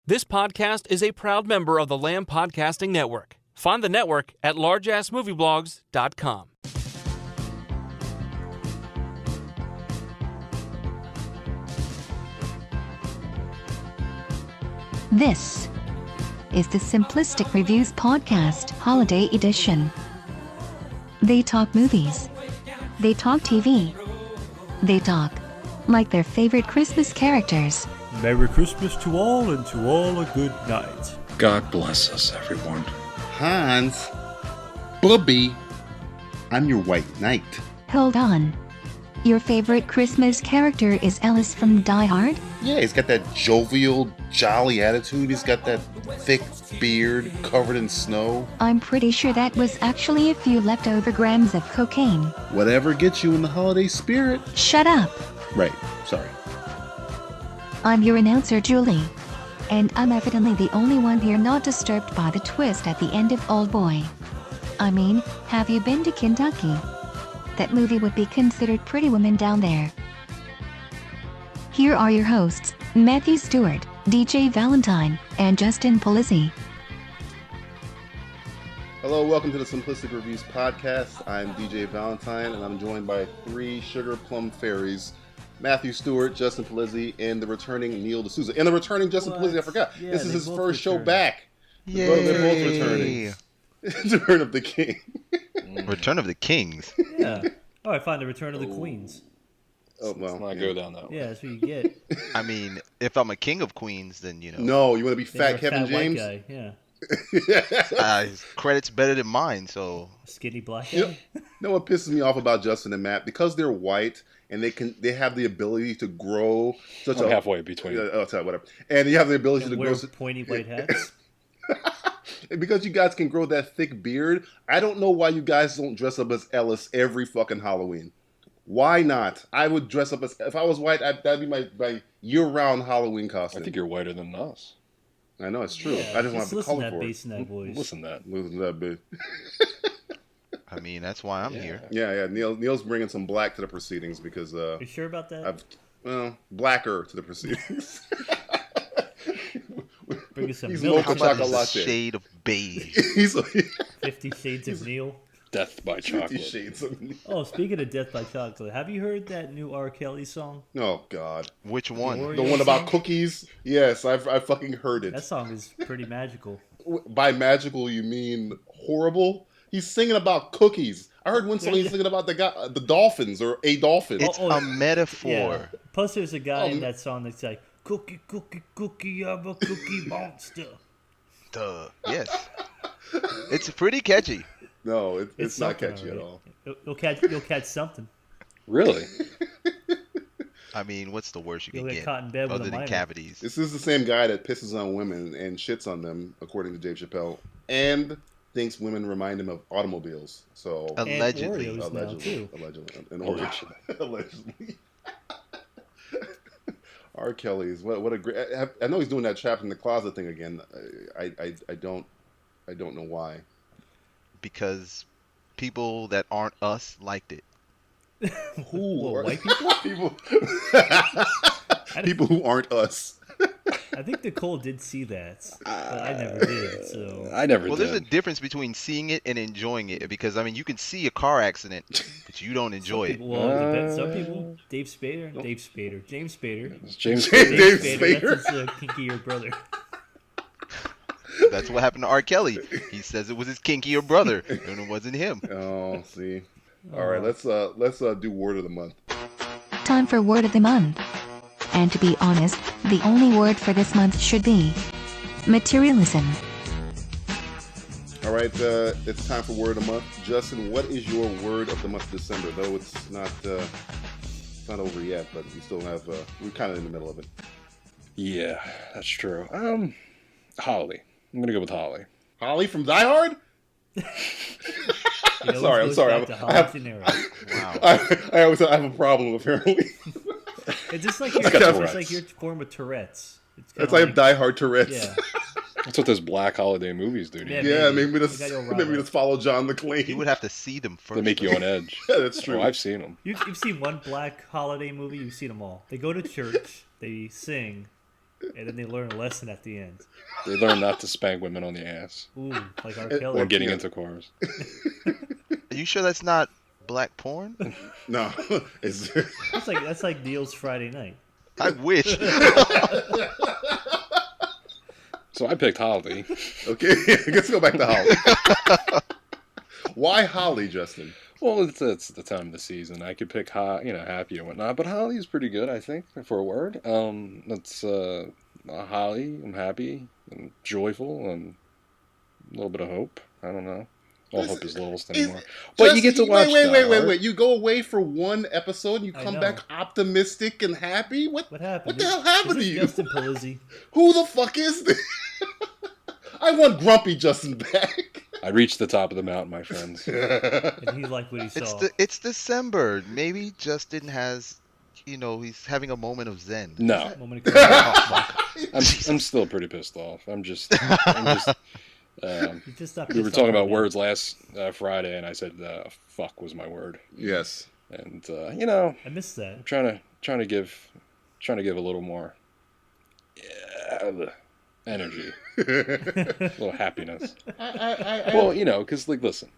This podcast is a proud member of the Lamb Podcasting Network. Find the network at largeassmovieblogs.com. This is the Simplistic Reviews Podcast Holiday Edition. They talk movies. They talk TV. They talk like their favorite Christmas characters. Merry Christmas to all, and to all a good night. God bless us, everyone. Hans, Bubby, I'm your white knight. Hold on. Your favorite Christmas character is Ellis from Die Hard? Yeah, he's got that jovial, jolly attitude. He's got that thick beard covered in snow. I'm pretty sure that was actually a few leftover grams of cocaine. Whatever gets you in the holiday spirit. Shut up. Right, sorry. I'm your announcer, Julie. And I'm evidently the only one here not disturbed by the twist at the end of Old Boy. I mean, have you been to Kentucky? That movie would be considered Pretty Woman down there. Here are your hosts, Matthew Stewart, DJ Valentine, and Justin Polizzi. Hello, welcome to the Simplistic Reviews Podcast. I'm DJ Valentine, and I'm joined by three sugar plum fairies. Matthew Stewart, Justin Polizzi, and the returning Neal DaSouza. And the returning Justin Polizzi, I forgot. Yeah, this is his first show returning. back. Yay. They're both returning. Return of the King. Return of the Kings. Yeah. Oh, I find the Return of the Queens. Oh, well. Let's not go down that way. Yeah, that's what you get. I mean, if I'm a king of queens, then, you know. No, you want to be Then fat you're a Kevin fat James? White guy. Yeah. His credit's better than mine, so. Skinny black You know, guy. you know what pisses me off about Justin and Matt? Because they're white and they have the ability to grow such We're a halfway between. whatever. And you have the ability And to wear grow pointy white hats. and because you guys can grow that thick beard, I don't know why you guys don't dress up as Ellis every fucking Halloween. Why not? I would dress up as, if I was white, that'd be my year-round Halloween costume. I think you're whiter than us. I know, it's true. Yeah, I just want just to have the listen to color that for bass it. in that voice. Listen to that. Listen to that bit. I mean, that's why I'm Yeah. here. Yeah. Neil's bringing some black to the proceedings because Are you sure about that? blacker to the proceedings. Bring us some He's milk. How mocha about chocolate this latte. shade of beige? He's 50 Shades of Neil. Death by 50 chocolate. shades of me. Oh, speaking of Death by Chocolate, have you heard that new R.Kelly song? Oh God, Which one? Oreo the one about song? cookies. Yes, I fucking heard it. That song is pretty magical. By magical, you mean horrible? He's singing about cookies. I heard one song he's singing about the dolphins or a dolphin. It's Oh, a metaphor. Yeah. Plus, there's a guy Oh, in that song that's like, "Cookie, cookie, cookie, I'm a cookie monster." Duh. Yes. It's pretty catchy. No, it's not something, catchy at alright. all. You'll catch something. Really? I mean, what's the worst you You'll can get get caught in bed with other a than minor. cavities? This is the same guy that pisses on women and shits on them, according to Dave Chappelle, and thinks women remind him of automobiles. So Allegedly. And Oreos now, too. allegedly, and allegedly. R. Kelly's what a great. I know he's doing that trapped in the closet thing again. I don't know why. Because people that aren't us liked it. Who Well, are- white people? people who aren't us. I think Nicole did see that, but I never did. So I never Well, did. there's a difference between seeing it and enjoying it. Because, I mean, you can see a car accident, but you don't enjoy it. well, some people, James Spader. It's James Dave Spader, Spader. that's his kinkier brother. That's what happened to R. Kelly. He says it was his kinkier brother, and it wasn't him. Oh, see. All right, let's do word of the month. Time for Word of the Month. And to be honest, the only word for this month should be materialism. All right, it's time for word of the month. Justin, what is your word of the month of December? Though it's not over yet, but we still have we're kind of in the middle of it. Yeah, that's true. Holly. I'm gonna go with Holly. Holly from Die Hard? It always I'm goes sorry. back to I have- Holly Gennaro. Wow. I always have a problem apparently. It's just like got it's Tourette's. like your form of Tourette's. It's like Die Hard Tourette's. Yeah. That's what those black holiday movies do to Yeah, you. Yeah, Maybe. maybe just You gotta go Robert. follow John McClane. You would have to see them first. They make you on edge. Yeah, that's true. Oh, I've seen them. You've seen one black holiday movie, you've seen them all. They go to church, they sing, and then they learn a lesson at the end. They learn not to spank women on the ass Ooh, like R.Kelly. or getting into cars. Are you sure that's not black porn? No, it's That's like Neal's Friday night. I wish. So I picked Holly. okay. Let's go back to Holly. Why Holly, Justin? Well, it's the time of the season. I could pick Happy and whatnot, but Holly is pretty good, I think, for a word. That's Holly. I'm happy. I'm joyful, and a little bit of hope. I don't know. All hope is lost anymore. But you get to watch. Wait. You go away for one episode, and you come back optimistic and happy. What happened? What the hell happened to you? Justin Polizzi. Who the fuck is this? I want grumpy Justin back. I reached the top of the mountain, my friends. And he liked what he saw. It's December. Maybe Justin has, he's having a moment of zen. No, Moment of I'm still pretty pissed off. I'm just. We were talking about words last Friday, and I said "fuck" was my word. Yes, and I missed that. I'm trying to give a little more energy, a little happiness. Well, because listen,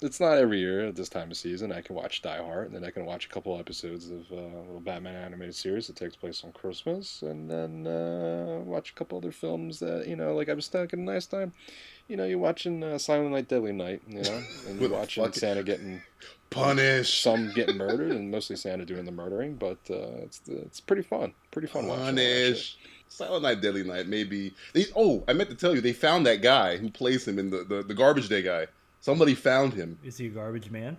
it's not every year at this time of season I can watch Die Hard, and then I can watch a couple episodes of a little Batman animated series that takes place on Christmas, and then watch a couple other films that like I was thinking last time. You're watching Silent Night, Deadly Night, and you're watching Santa getting punished, some getting murdered, and mostly Santa doing the murdering. But it's pretty fun. Pretty fun watching. Punished. Silent Night, Deadly Night. Maybe. I meant to tell you, they found that guy who plays him in the Garbage Day guy. Somebody found him. Is he a garbage man?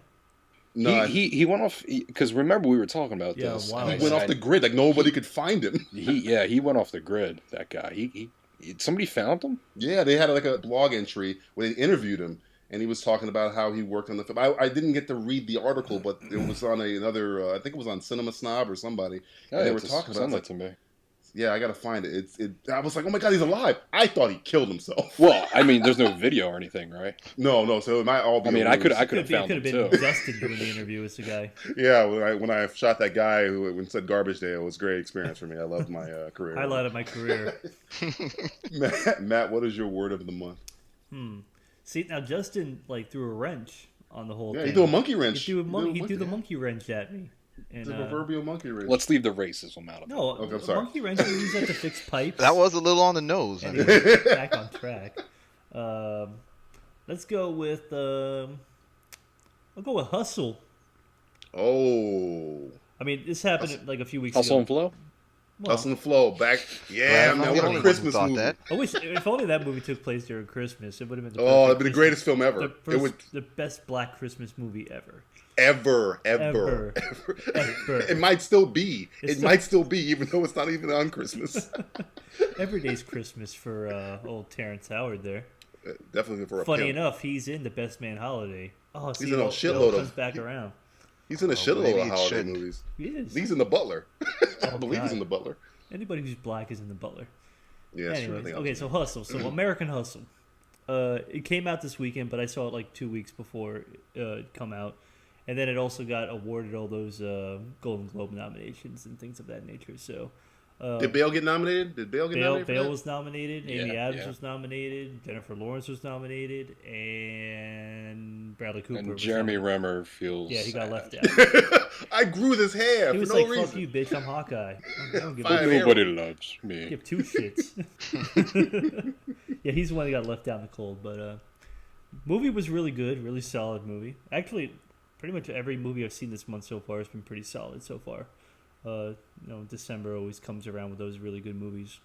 No, he went off because remember we were talking about this. Wow. He went off the grid. Like nobody could find him. He went off the grid. That guy. Somebody found him? Yeah, they had like a blog entry where they interviewed him, and he was talking about how he worked on the film. I didn't get to read the article, but it was on another. I think it was on Cinema Snob or somebody. And they were talking about it. To me. Yeah, I gotta find it. I was like, oh my god, he's alive. I thought he killed himself. Well, I mean, there's no video or anything, right? No. So it might all be. I mean, I could have found him been too. Justin doing the interview with the guy. Yeah, when I shot that guy who said Garbage Day, it was a great experience for me. I loved my career. Highlight of my career. Matt, what is your word of the month? See, now Justin threw a wrench on the whole thing. He threw a monkey wrench. He threw the monkey wrench at me. And, the proverbial monkey wrench. Let's leave the racism out of it. No, okay, I'm sorry. monkey wrench we use that to fix pipes. That was a little on the nose. Anyway, back on track. Let's go with. I'll go with Hustle. Oh. I mean, this happened a few weeks Hustle ago. and Flow? Well, Hustle and Flow. Back. Yeah, man. What a Christmas movie. That. I wish, if only that movie took place during Christmas, it would have been the it'd be the greatest film ever. The best Black Christmas movie ever. Ever. It might still be. Might still be, even though it's not even on Christmas. Every day's Christmas for old Terrence Howard there. Definitely for a Funny pimp. enough, he's in The Best Man Holiday. Oh, see, he's in a shitload comes back around. He's in a shitload of holiday movies. He is. He's in The Butler. I believe he's in The Butler. Anybody who's black is in The Butler. Yeah, anyways, okay, so Hustle. So American Hustle. It came out this weekend, but I saw it 2 weeks before it come out. And then it also got awarded all those Golden Globe nominations and things of that nature. So, did Bale get nominated? Bale was nominated. Amy Adams yeah. was nominated. Jennifer Lawrence was nominated, and Bradley Cooper. And Jeremy Renner feels. Yeah, he got sad. left out. I grew this hair He was for no like, reason. "Fuck you, bitch! I'm Hawkeye. I don't give Fine. a Nobody loves me. give two shits." Yeah, he's the one that got left out in the cold. But movie was really good, really solid movie. Actually, pretty much every movie I've seen this month so far has been pretty solid so far. December always comes around with those really good movies.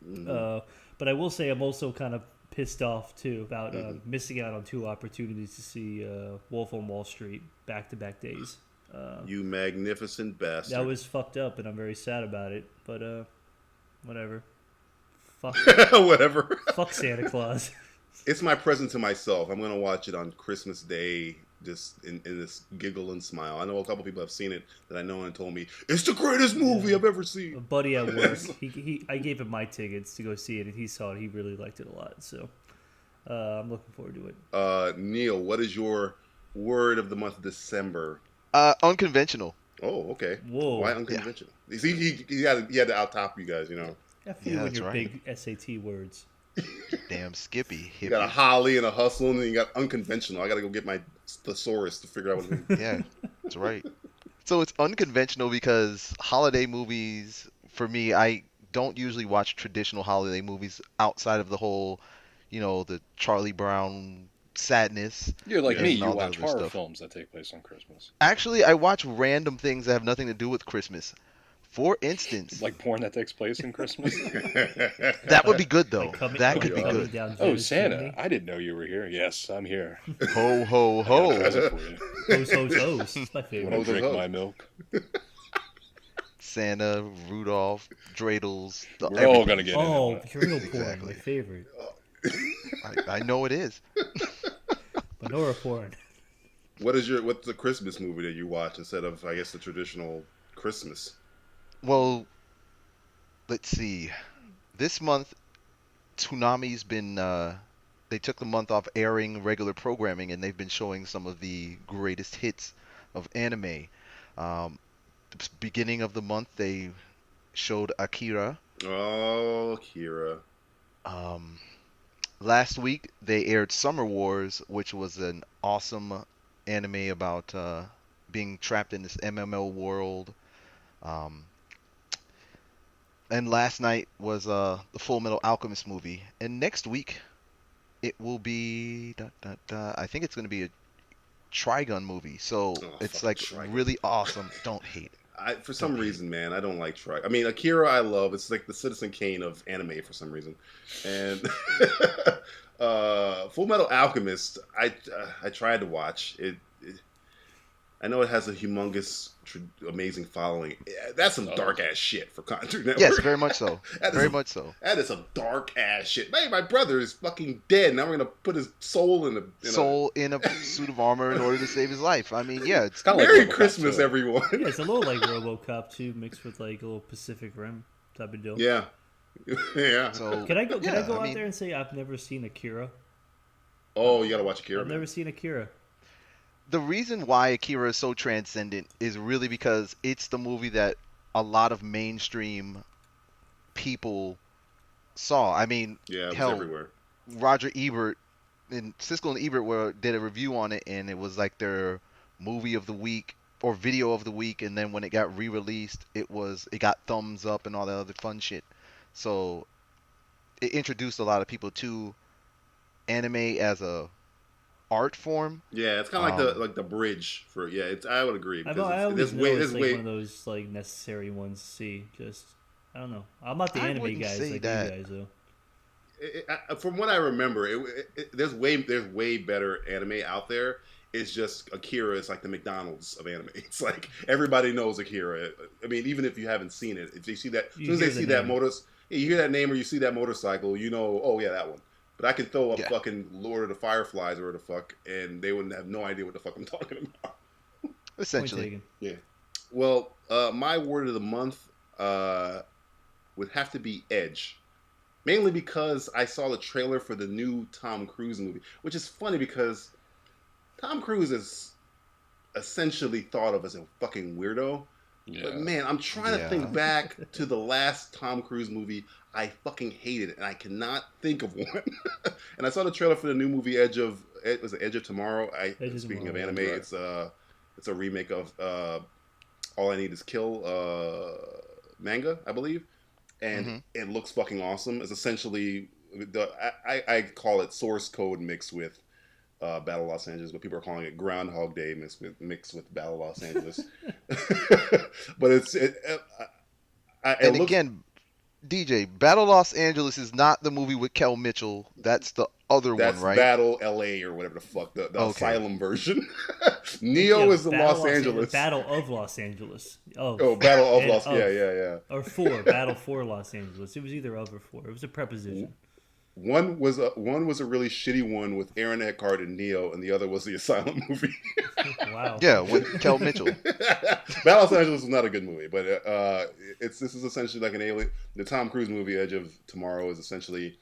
But I will say I'm also kind of pissed off too about missing out on two opportunities to see Wolf on Wall Street back-to-back days. You magnificent bastard. That was fucked up, and I'm very sad about it. But whatever. Fuck. Whatever. Fuck Santa Claus. It's my present to myself. I'm gonna watch it on Christmas Day, just in this giggle and smile. I know a couple people have seen it that I know and told me it's the greatest movie I've ever A seen. buddy at work, I gave him my tickets to go see it, and he saw it. He really liked it a lot. So I'm looking forward to it. Neal, what is your word of the month of December? Unconventional. Oh, okay. Whoa. Why unconventional? Yeah. See, he had to out-top you guys, you know. F you and your big SAT words. Damn Skippy. You got a Holly and a Hustle, and then you got unconventional. I got to go get my thesaurus to figure out what it means. Yeah, that's right. So it's unconventional because holiday movies, for me, I don't usually watch traditional holiday movies outside of the whole, the Charlie Brown sadness. You're like me. You all that watch other horror stuff. films that take place on Christmas. Actually, I watch random things that have nothing to do with Christmas. For instance, Like porn that takes place in Christmas. that would be good though. That could be coming good. Down Oh, Venice Santa! chimney. I didn't know you were here. Yes, I'm here. Ho ho I got a ho! present for you. Hose, hose, hose. It's my You favorite. want to Hose, drink hose. my milk? Santa, Rudolph, Dreidels. We're all gonna get Oh, into it. Imperial porn, Exactly. my favorite. I know it is. Menorah porn. What's the Christmas movie that you watch instead of, I guess, the traditional Christmas? Well, let's see. This month, Toonami's been. They took the month off airing regular programming, and they've been showing some of the greatest hits of anime. The beginning of the month, they showed Akira. Oh, Kira. Last week, they aired Summer Wars, which was an awesome anime about being trapped in this MMO world. And last night was the Full Metal Alchemist movie. And next week, it will be... I think it's going to be a Trigun movie. So it's fucking like Trigun. really awesome. Don't hate it. For some reason, man, I don't like Trigun. I mean, Akira, I love. It's like the Citizen Kane of anime for some reason. And Full Metal Alchemist, I tried to watch it. I know it has a humongous, amazing following. That's some dark ass shit for Cartoon Network. Yes, very much so. Very much so. That is some dark ass shit. Man, my brother is fucking dead. Now we're gonna put his soul in a Suit of armor in order to save his life. I mean, yeah, it's Kinda like Merry RoboCop Christmas, 2. everyone. Yeah, it's a little like RoboCop 2 mixed with like a little Pacific Rim type of deal. Yeah, yeah. so. Can I go yeah, out mean, there and say I've never seen Akira? Oh, you gotta watch Akira. I've man. never seen Akira. The reason why Akira is so transcendent is really because it's the movie that a lot of mainstream people saw. I mean, Yeah, it was hell, everywhere. Roger Ebert and Siskel and Ebert did a review on it, and it was like their movie of the week or video of the week. And then when it got re-released, it got thumbs up and all that other fun shit. So it introduced a lot of people to anime as a art form. Yeah, it's kind of like the bridge for. Yeah, I would agree. I Because always know it's like way. one of those like necessary ones to see. Just I don't know. I'm not the I anime wouldn't guys say like that. you guys though. From what I remember, there's way better anime out there. It's just Akira is like the McDonald's of anime. It's like everybody knows Akira. I mean, even if you haven't seen it, if they see that, as soon as they see that you hear that name or you see that motorcycle, you know, oh yeah, that one. But I could throw up fucking Lord of the Fireflies or the fuck, and they wouldn't have no idea what the fuck I'm talking about. Essentially. Yeah. Well, my word of the month would have to be Edge. Mainly because I saw the trailer for the new Tom Cruise movie, which is funny because Tom Cruise is essentially thought of as a fucking weirdo. Yeah. But man, I'm trying to think back to the last Tom Cruise movie I fucking hated, and I cannot think of one. And I saw the trailer for the new movie Edge of Tomorrow. Speaking of anime, it's a remake of All I Need Is Kill manga, I believe, and it looks fucking awesome. It's essentially I call it source code mixed with Battle Los Angeles, but people are calling it Groundhog Day mixed with Battle Los Angeles. But again, DJ, Battle Los Angeles is not the movie with Kel Mitchell. That's the other one, right? Battle LA or whatever the fuck, the Asylum version. Neo is the Los Angeles. Battle of Los Angeles. Battle of Los Angeles. Yeah. Or Battle for Los Angeles. It was either of or for. It was a preposition. One was a really shitty one with Aaron Eckhart and Neo, and the other was the Asylum movie. Wow. Yeah, with Kel Mitchell. Battle of Los Angeles was not a good movie, but this is essentially like an alien. The Tom Cruise movie Edge of Tomorrow is essentially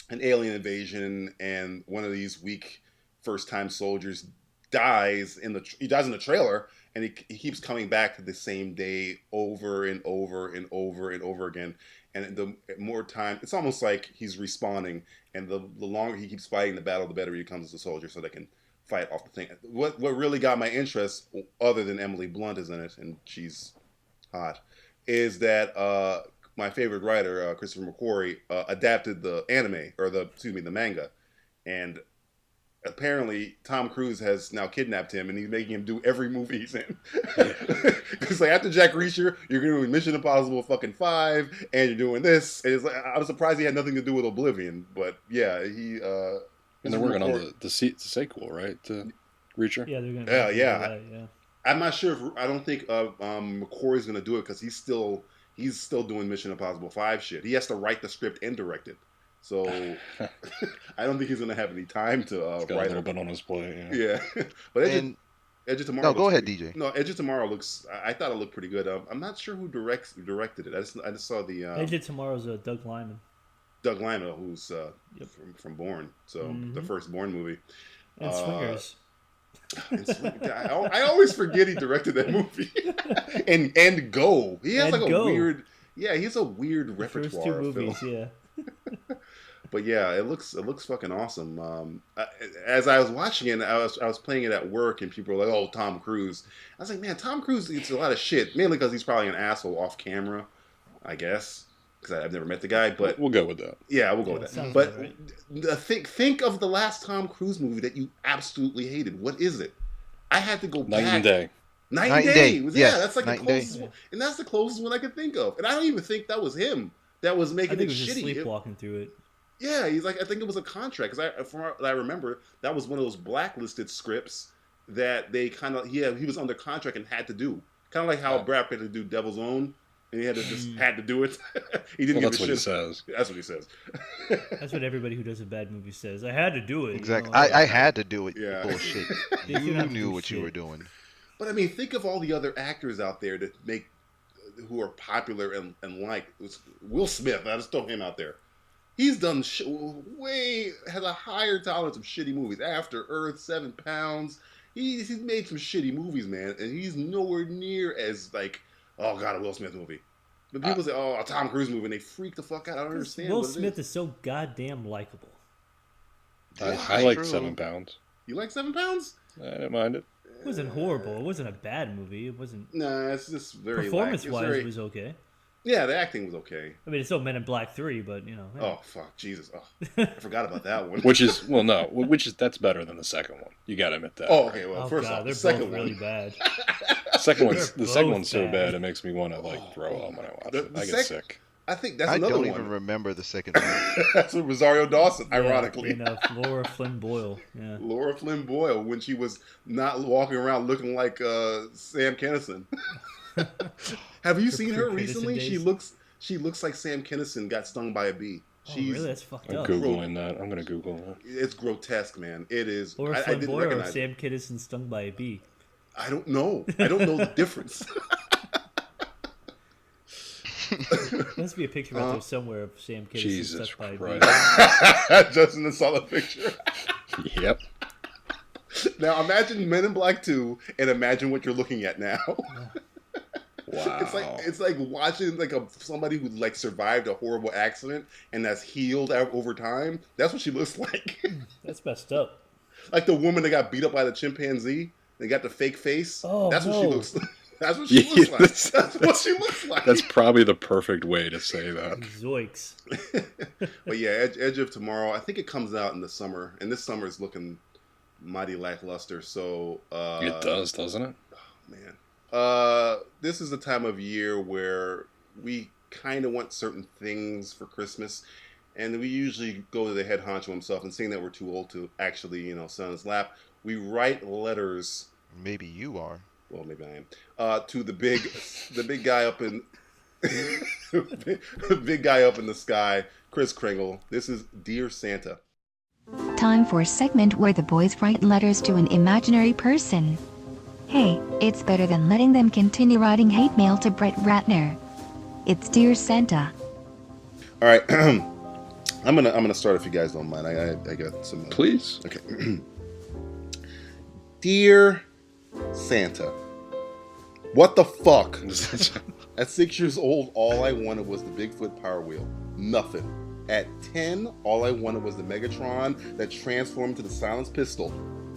an alien invasion, and one of these weak first-time soldiers dies in the trailer, and he keeps coming back to the same day over and over and over and over again. and the more time, it's almost like he's respawning, and the longer he keeps fighting the battle, the better he becomes as a soldier, so they can fight off the thing. What really got my interest, other than Emily Blunt is in it, and she's hot, is that my favorite writer, Christopher McQuarrie, adapted the anime, or the manga, and apparently Tom Cruise has now kidnapped him, and he's making him do every movie he's in. Because like after Jack Reacher, you're going to do Mission Impossible fucking 5, and you're doing this. And it's like, I was surprised he had nothing to do with Oblivion, but yeah, he. And they're working on the sequel, right? To Reacher. Yeah, they're going to. Yeah. I'm not sure. I don't think McQuarrie's going to do it because he's still doing Mission Impossible 5 shit. He has to write the script and direct it. So I don't think he's going to have any time to write a little bit on his plate. Yeah. But Edge of Tomorrow. No, go ahead, DJ. No, Edge of Tomorrow looks. I thought it looked pretty good. I'm not sure who directed it. I just saw the. Edge of Tomorrow's Doug Liman. Doug Liman, who's from Bourne, so the first Bourne movie. And Swingers. I always forget he directed that movie. and Go. He has like a weird. Yeah, he has a weird repertoire. First 2 movies, yeah. But yeah, it looks fucking awesome. As I was watching it, I was playing it at work, and people were like, "Oh, Tom Cruise." I was like, "Man, Tom Cruise eats a lot of shit, mainly because he's probably an asshole off camera, I guess." Because I've never met the guy, but we'll go with that. Yeah, we'll go with that. But right. Think of the last Tom Cruise movie that you absolutely hated. What is it? I had to go back. Night and Day. Night and Day. Yeah, that's like the closest one, and that's the closest one I could think of. And I don't even think that was him that was making it shitty. I think he was just sleepwalking through it. Yeah, he's like, I think it was a contract, because from what I remember, that was one of those blacklisted scripts that they kind of, he was under contract and had to do. Kind of like how Brad Pitt had to do Devil's Own, and he had to do it. He didn't give a shit. That's what he says. That's what he says. That's what everybody who does a bad movie says. I had to do it. Exactly. I had to do it. Yeah. Bullshit. You knew what you were doing. But I mean, think of all the other actors out there that who are popular and liked. Will Smith, I just throw him out there. He's done has a higher tolerance of shitty movies. After Earth, 7 Pounds. He's made some shitty movies, man, and he's nowhere near as like, oh god, a Will Smith movie. But people say, oh, a Tom Cruise movie, and they freak the fuck out. I don't understand. Will Smith is so goddamn likable. I like 7 Pounds. You like 7 Pounds? I didn't mind it. It wasn't horrible. It wasn't a bad movie. It wasn't. Nah, it's just very performance-wise, it was okay. Yeah, the acting was okay. I mean, it's still Men in Black 3, but you know. Yeah. Oh fuck, Jesus! Oh, I forgot about that one. That's better than the second one. You gotta admit that. Oh, okay. Well, first off, they're the second both really bad. The second one's so bad it makes me want to throw up when I watch it. I get sick. I think that's another one. I don't even remember the second one. That's with Rosario Dawson, ironically. Lara Flynn Boyle. Yeah. Lara Flynn Boyle, when she was not walking around looking like Sam Kinison. Have you seen her recently? Days. She looks like Sam Kinison got stung by a bee. Really? That's fucked up. I'm Googling that. I'm going to Google that. It's grotesque, man. It is. Lara Flynn Boyle or Sam Kinison stung by a bee? I don't know. I don't know the difference. There must be a picture out there somewhere of Sam Kinison stuck by a bee. Justin saw the picture. Yep. Now imagine Men in Black 2 and imagine what you're looking at now. Wow. It's like watching somebody who survived a horrible accident and that's healed over time. That's what she looks like. That's messed up. Like the woman that got beat up by the chimpanzee. They got the fake face. Oh, that's what she looks like. That's what she looks like. That's what she looks like. That's probably the perfect way to say that. Zoinks. But yeah, Edge of Tomorrow. I think it comes out in the summer, and this summer is looking mighty lackluster. So it does, doesn't it? Oh, man. This is the time of year where we kind of want certain things for Christmas, and we usually go to the head honcho himself, and seeing that we're too old to actually, sit on his lap, we write letters. Maybe you are. Well, maybe I am. To the big guy up in, the big guy up in the sky, Kris Kringle. This is Dear Santa. Time for a segment where the boys write letters to an imaginary person. Hey, it's better than letting them continue writing hate mail to Brett Ratner. It's Dear Santa. All right, I'm gonna start if you guys don't mind. I got some. Please. Okay. Dear Santa, what the fuck? At 6 years old, all I wanted was the Bigfoot Power Wheel. Nothing. At 10, all I wanted was the Megatron that transformed to the silenced pistol.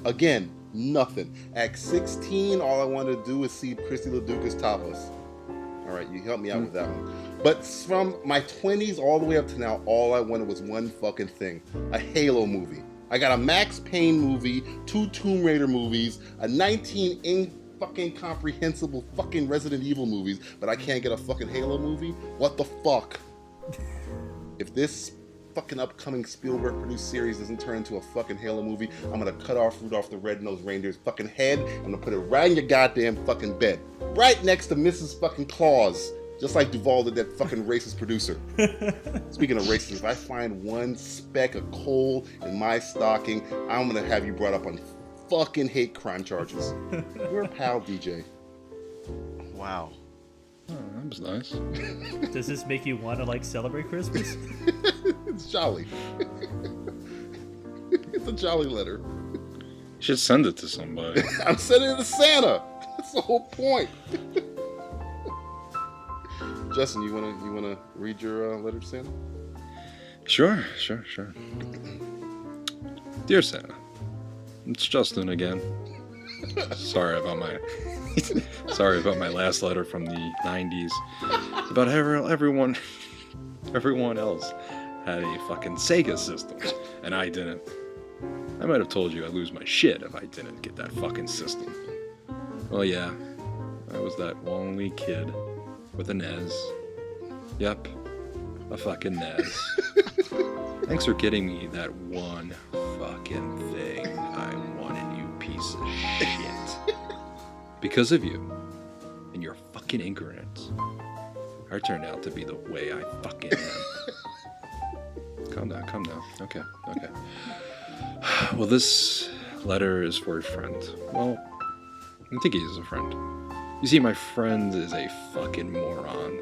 Again, nothing. At 16, all I wanted to do was see Christy LaDuca's topless. All right, you helped me out with that one. But from my 20s all the way up to now, all I wanted was one fucking thing. A Halo movie. I got a Max Payne movie, 2 Tomb Raider movies, a 19 fucking comprehensible fucking Resident Evil movies, but I can't get a fucking Halo movie? What the fuck? If this fucking upcoming Spielberg produced series doesn't turn into a fucking Halo movie, I'm gonna cut off Rudolph the Red-Nosed Reindeer's fucking head. I'm gonna put it right in your goddamn fucking bed. Right next to Mrs. fucking Claus. Just like Duvall did that fucking racist producer. Speaking of racist, if I find one speck of coal in my stocking, I'm gonna have you brought up on fucking hate crime charges. You're a pal, DJ. Wow. Oh, that was nice. Does this make you want to like celebrate Christmas? It's jolly. It's a jolly letter. You should send it to somebody. I'm sending it to Santa. That's the whole point. Justin, you wanna read your letter to Santa? Sure. Dear Santa, it's Justin again. Sorry about my last letter from the 90s. About everyone else had a fucking Sega system, and I didn't. I might have told you I'd lose my shit if I didn't get that fucking system. Well, yeah, I was that lonely kid with a NES. Yep, a fucking NES. Thanks for getting me that one fucking thing I wanted, you piece of shit. Because of you and your fucking ignorance, I turned out to be the way I fucking am. Calm down. Okay. Well, this letter is for a friend. Well, I think he is a friend. You see, my friend is a fucking moron,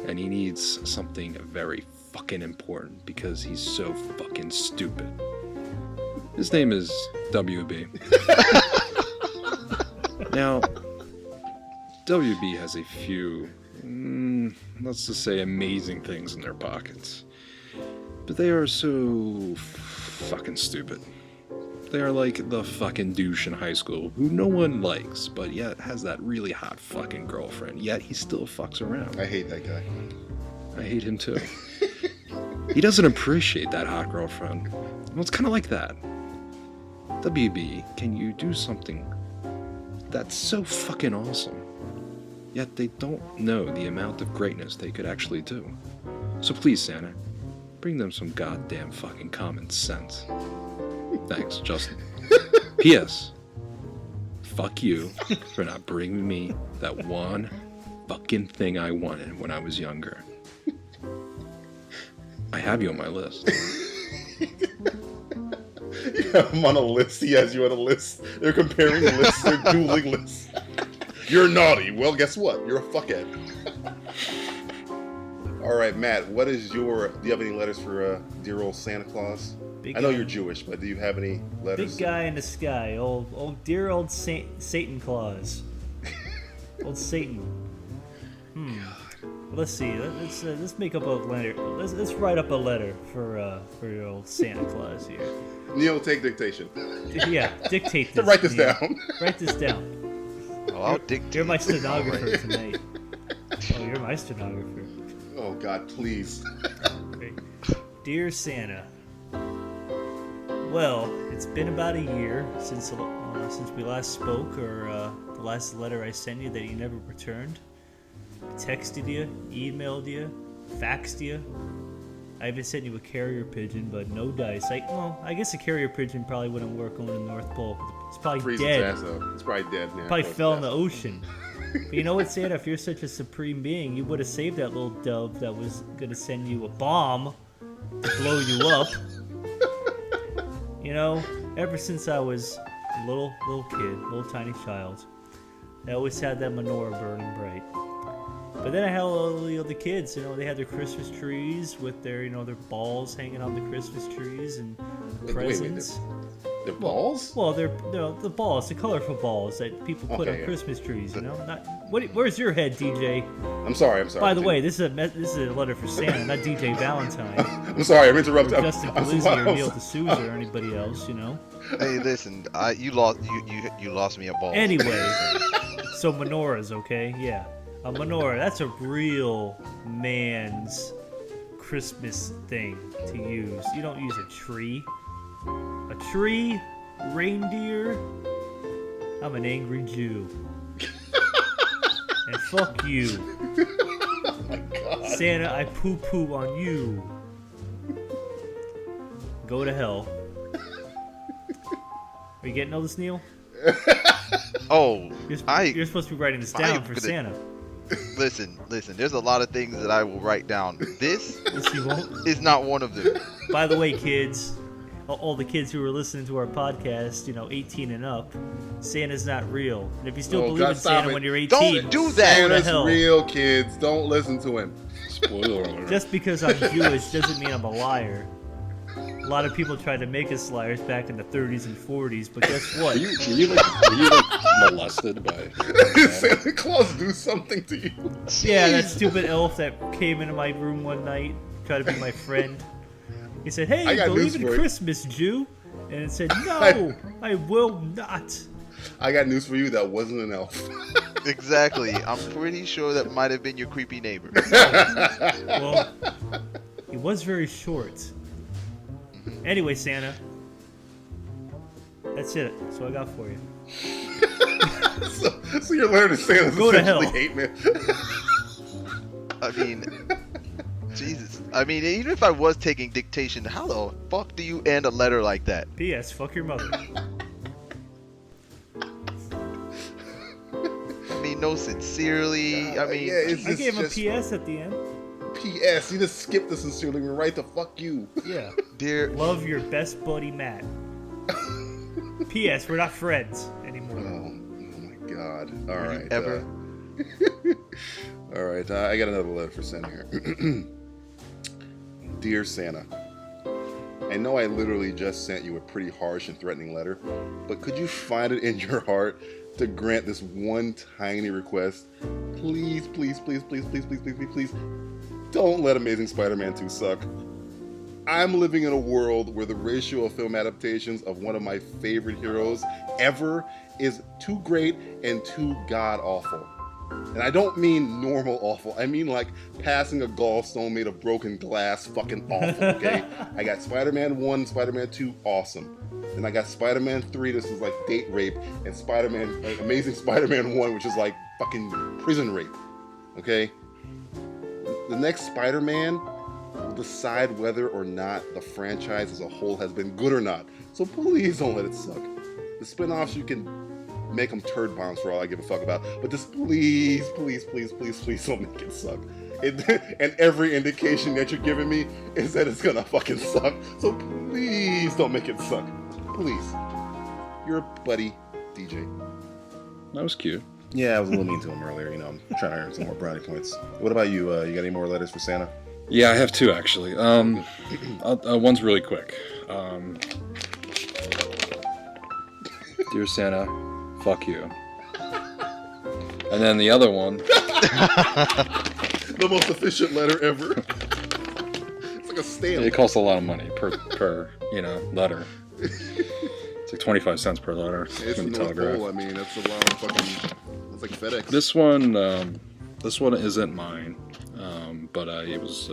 and he needs something very fucking important because he's so fucking stupid. His name is WB. Now, WB has a few, let's just say, amazing things in their pockets. But they are so fucking stupid. They are like the fucking douche in high school who no one likes, but yet has that really hot fucking girlfriend, yet he still fucks around. I hate that guy. I hate him too. He doesn't appreciate that hot girlfriend. Well, it's kind of like that. WB, can you do something that's so fucking awesome, yet they don't know the amount of greatness they could actually do? So please, Santa, bring them some goddamn fucking common sense. Thanks, Justin. P.S. Fuck you for not bringing me that one fucking thing I wanted when I was younger. I have you on my list. Yeah, I'm on a list. He has you on a list. They're comparing lists. They're dueling lists. You're naughty. Well, guess what? You're a fuckhead. All right, Matt. Do you have any letters for dear old Santa Claus? I know you're Jewish, but do you have any letters? Big guy in the sky, dear old Satan Claus, old Satan. Let's see. Let's make up a letter. Let's write up a letter for your old Santa Claus here. Neal, take dictation. Yeah, dictate this. Write this Neal. down. Write this down. Oh, I'll dictate. You're my stenographer tonight. Oh, you're my stenographer. Oh God, please. Okay. Dear Santa. Well, it's been about a year since we last spoke, or the last letter I sent you that you never returned. I texted you, emailed you, faxed you. I even sent you a carrier pigeon, but no dice. I guess a carrier pigeon probably wouldn't work on the North Pole. It's probably Freeze dead. its ass up. It's probably dead now. Probably fell in the ocean. But you know what, Santa? If you're such a supreme being, you would have saved that little dove that was gonna send you a bomb to blow you up. You know, ever since I was a little kid, little tiny child, I always had that menorah burning bright. But then I had all the other kids, they had their Christmas trees with their balls hanging on the Christmas trees and presents. They're balls? Well, they're the balls, the colorful balls that people put on Christmas trees. You know, where's your head, DJ? I'm sorry. By the way, this is a letter for Santa, not DJ Valentine. I'm sorry, I'm interrupting. Or Justin Polizzi or Neal DaSouza or anybody else. You know. Hey, listen, you lost me at balls. Anyway, so menorahs, okay? Yeah, a menorah. That's a real man's Christmas thing to use. You don't use a tree. A tree, reindeer. I'm an angry Jew. And fuck you. Oh my God. Santa, I poo-poo on you. Go to hell. Are you getting all this, Neal? Oh, you're supposed to be writing this down for Santa. Listen. There's a lot of things that I will write down. This is not one of them. By the way, kids, all the kids who are listening to our podcast, 18 and up, Santa's not real. And if you still believe in Santa when you're 18, don't do that. Santa's real, kids. Don't listen to him. Spoiler alert. Just because I'm Jewish doesn't mean I'm a liar. A lot of people tried to make us liars back in the 30s and 40s, but guess what? Were you molested by Santa Claus do something to you? Yeah, that stupid elf that came into my room one night, tried to be my friend. He said, "Hey, believe in Christmas, Jew?" And it said, "No, I will not." I got news for you. That wasn't an elf. Exactly. I'm pretty sure that might have been your creepy neighbor. Well, he was very short. Anyway, Santa, that's it. That's what I got for you. so you're learning Santa's Go to hell. hate man. I mean, Jesus. I mean, even if I was taking dictation, how the fuck do you end a letter like that? P.S. Fuck your mother. I mean, no, sincerely. I mean, I gave him a P.S. at the end. P.S. You just skipped the sincerely. We're right to fuck you. Yeah. Dear. Love your best buddy, Matt. P.S. We're not friends anymore. Oh my God. All right. Ever? All right. I got another letter for Santa here. Dear Santa, I know I literally just sent you a pretty harsh and threatening letter, but could you find it in your heart to grant this one tiny request? Please, please, please, please, please, please, please, please, please, don't let Amazing Spider-Man 2 suck. I'm living in a world where the ratio of film adaptations of one of my favorite heroes ever is too great and too god-awful. And I don't mean normal awful. I mean like passing a gallstone made of broken glass fucking awful, okay? I got Spider-Man 1, Spider-Man 2, awesome. Then I got Spider-Man 3, this is like date rape, and Amazing Spider-Man 1, which is like fucking prison rape, okay? The next Spider-Man will decide whether or not the franchise as a whole has been good or not. So please don't let it suck. The spin-offs, you can make them turd bombs for all I give a fuck about. But just please, please, please, please, please don't make it suck. And every indication that you're giving me is that it's gonna fucking suck. So please don't make it suck. Please. Your buddy, DJ. That was cute. Yeah, I was a little mean to him earlier. I'm trying to earn some more brownie points. What about you? You got any more letters for Santa? Yeah, I have two actually. One's really quick. Dear Santa, fuck you. And then the other one. The most efficient letter ever. It's like a stamp. It costs a lot of money per letter. It's like 25 cents per letter. It's the North Pole. I mean, that's a lot of fucking. It's like FedEx. This one isn't mine, but it was.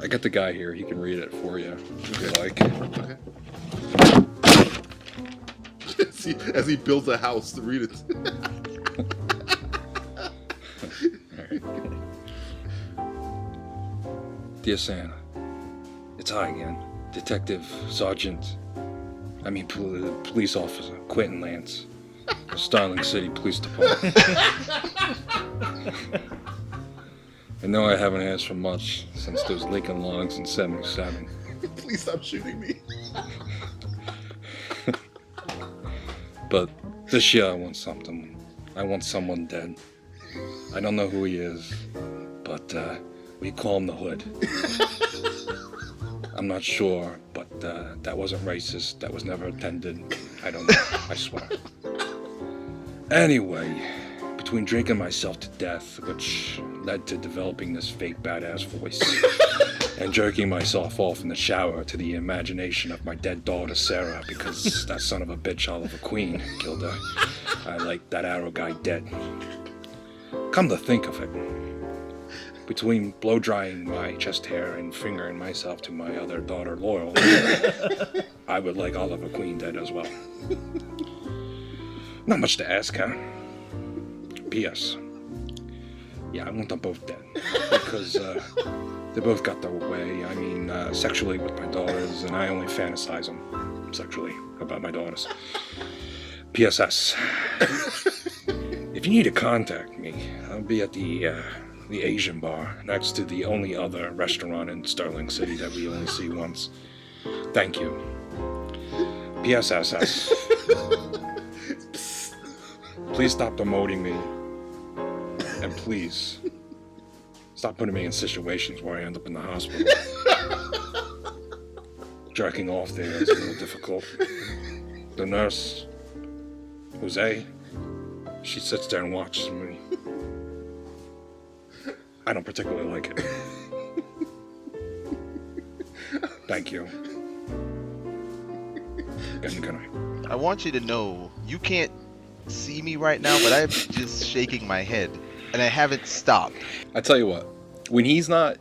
I got the guy here. He can read it for you if you like. Okay. As he builds a house to read it. Right. Dear Santa, it's I again, police officer Quentin Lance, of Starling City Police Department. I know I haven't asked for much since those Lincoln Logs in '77. Please stop shooting me. But this year I want something. I want someone dead. I don't know who he is, but we call him the Hood. I'm not sure, but that wasn't racist. That was never intended. I don't know. I swear. Anyway, between drinking myself to death, which led to developing this fake badass voice, and jerking myself off in the shower to the imagination of my dead daughter Sarah because that son of a bitch Oliver Queen killed her, I like that arrow guy dead. Come to think of it, between blow-drying my chest hair and fingering myself to my other daughter Laurel, I would like Oliver Queen dead as well. Not much to ask, huh? P.S. Yeah, I want them both dead. Because they both got their way. I mean, sexually with my daughters, and I only fantasize them sexually about my daughters. P.S.S. If you need to contact me, I'll be at the Asian bar next to the only other restaurant in Sterling City that we only see once. Thank you. P.S.S.S. Please stop demoting me. And please, stop putting me in situations where I end up in the hospital. Jerking off there is a little difficult. The nurse, Jose, she sits there and watches me. I don't particularly like it. Thank you. And good night. I want you to know, you can't see me right now, but I'm just shaking my head. And I haven't stopped. I tell you what, when he's not,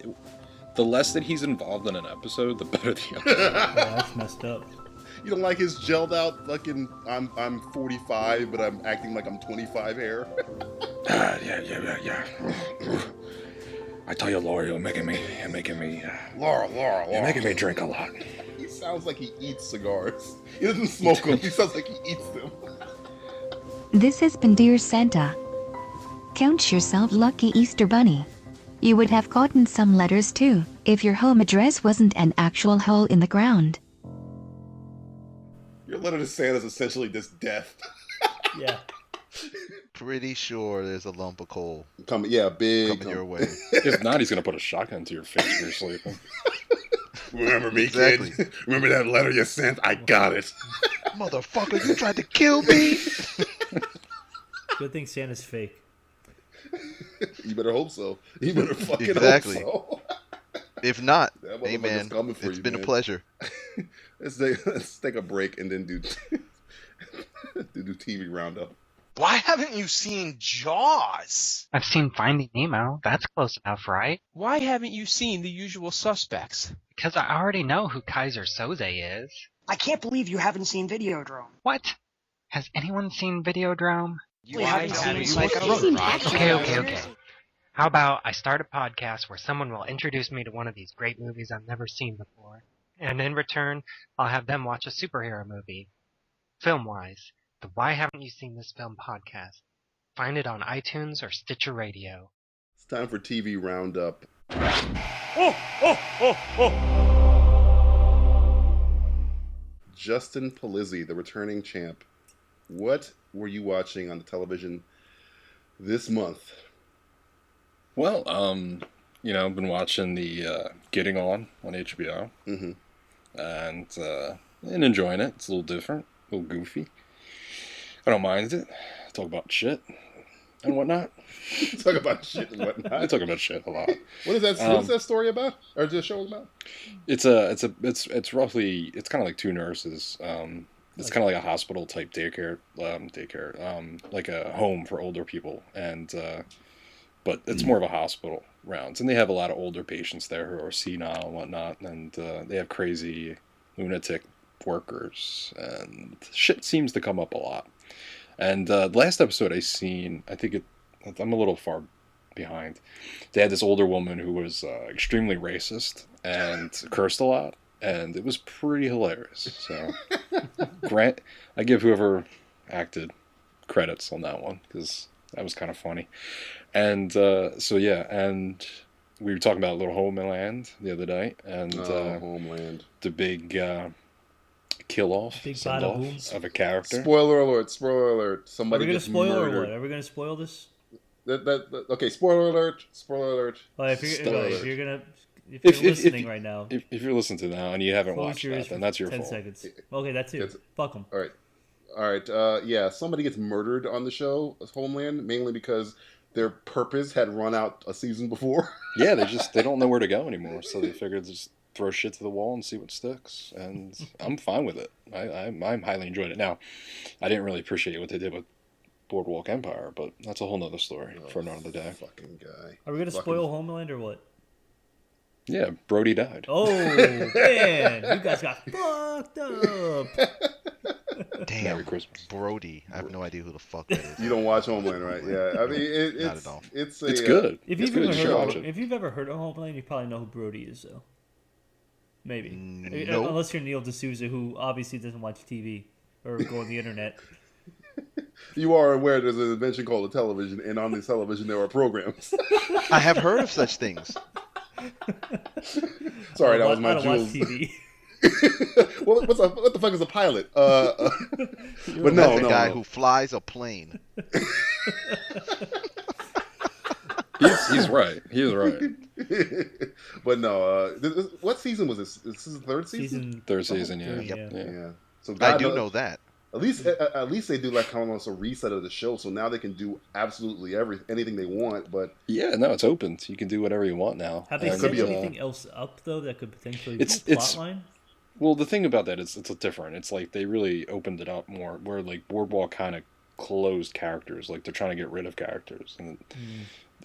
the less that he's involved in an episode, the better the episode. Oh, that's messed up. You don't like his gelled out fucking I'm 45 but I'm acting like I'm 25 hair? Yeah. I tell you, Laura, you're making me Laura. you're making me drink a lot. He sounds like he eats cigars. He doesn't smoke them. He sounds like he eats them. This has been Dear Santa. Count yourself lucky, Easter Bunny. You would have gotten some letters too, if your home address wasn't an actual hole in the ground. Your letter to Santa is essentially just death. Yeah. Pretty sure there's a lump of coal Big. coming your way. If not, he's gonna put a shotgun to your face when you're sleeping. Remember me, Exactly. kid? Remember that letter you sent? I got it. Motherfucker, you tried to kill me? Good thing Santa's fake. You better hope so. You better fucking Exactly. hope so. If not, That hey motherfucker's man, coming for it's you, been man. a pleasure. Let's take a break and then do TV roundup. Why haven't you seen Jaws? I've seen Finding Nemo. That's close enough, right? Why haven't you seen The Usual Suspects? Because I already know who Kaiser Soze is. I can't believe you haven't seen Videodrome. What? Has anyone seen Videodrome? We haven't seen Psycho. Okay. How about I start a podcast where someone will introduce me to one of these great movies I've never seen before, and in return, I'll have them watch a superhero movie. Film-wise, the Why Haven't You Seen This Film podcast. Find it on iTunes or Stitcher Radio. It's time for TV roundup. Justin Polizzi, the returning champ. What were you watching on the television this month? Well, I've been watching the Getting On HBO, Mm-hmm. and enjoying it. It's a little different, a little goofy. I don't mind it. Talk about shit and whatnot. Talk about shit and whatnot. I talk about shit a lot. What is that? What's that story about? Or the show about? It's roughly, it's kind of like two nurses. It's kind of like a hospital type daycare, like a home for older people, and but it's more of a hospital rounds, and they have a lot of older patients there who are senile and whatnot, and they have crazy lunatic workers, and shit seems to come up a lot. And the last episode I seen, I'm a little far behind. They had this older woman who was extremely racist and cursed a lot, and it was pretty hilarious. So, I give whoever acted credits on that one, because that was kind of funny. And and we were talking about Little Homeland the other day, and Homeland, the big kill-off Big send-off bada boom. of a character. Spoiler alert! Are Somebody we going gets to spoil or murdered. what? Are we going to spoil this? Okay, spoiler alert! Well, if you're going to If you're listening right now, if you're listening to now and you haven't close watched your ears that, then for that's your 10 fault. seconds. Okay, that's it. Fuck them. All right. Yeah, somebody gets murdered on the show Homeland, mainly because their purpose had run out a season before. Yeah, they don't know where to go anymore, so they figured just throw shit to the wall and see what sticks. And I'm fine with it. I'm highly enjoying it. Now, I didn't really appreciate what they did with Boardwalk Empire, but that's a whole nother story for another day. Fucking guy. Are we gonna spoil Homeland or what? Yeah, Brody died. Oh man, you guys got fucked up. Damn, Merry Christmas. Brody. I have no idea who the fuck that is. You don't watch Homeland, right? Yeah, I mean, it's Not at all. It's good. If you've ever heard of Homeland, you probably know who Brody is, though. Maybe. No. Unless you're Neal DaSouza, who obviously doesn't watch TV or go on the internet. You are aware there's an invention called a television, and on this television there are programs. I have heard of such things. Sorry, that was I my don't jewels. watch TV. what the fuck is a pilot? But That's a guy who flies a plane. He's right. He is right. But no, what season was this? This is the third season? Third season, yeah. Yeah. So I do know that. At least they do like kind of almost a reset of the show, so now they can do absolutely anything they want. But yeah, no, it's open. So you can do whatever you want now. Have they set anything else up though that could potentially be plotline? Well, the thing about that is it's different. It's like they really opened it up more, where like Boardwalk kind of closed characters. Like they're trying to get rid of characters, and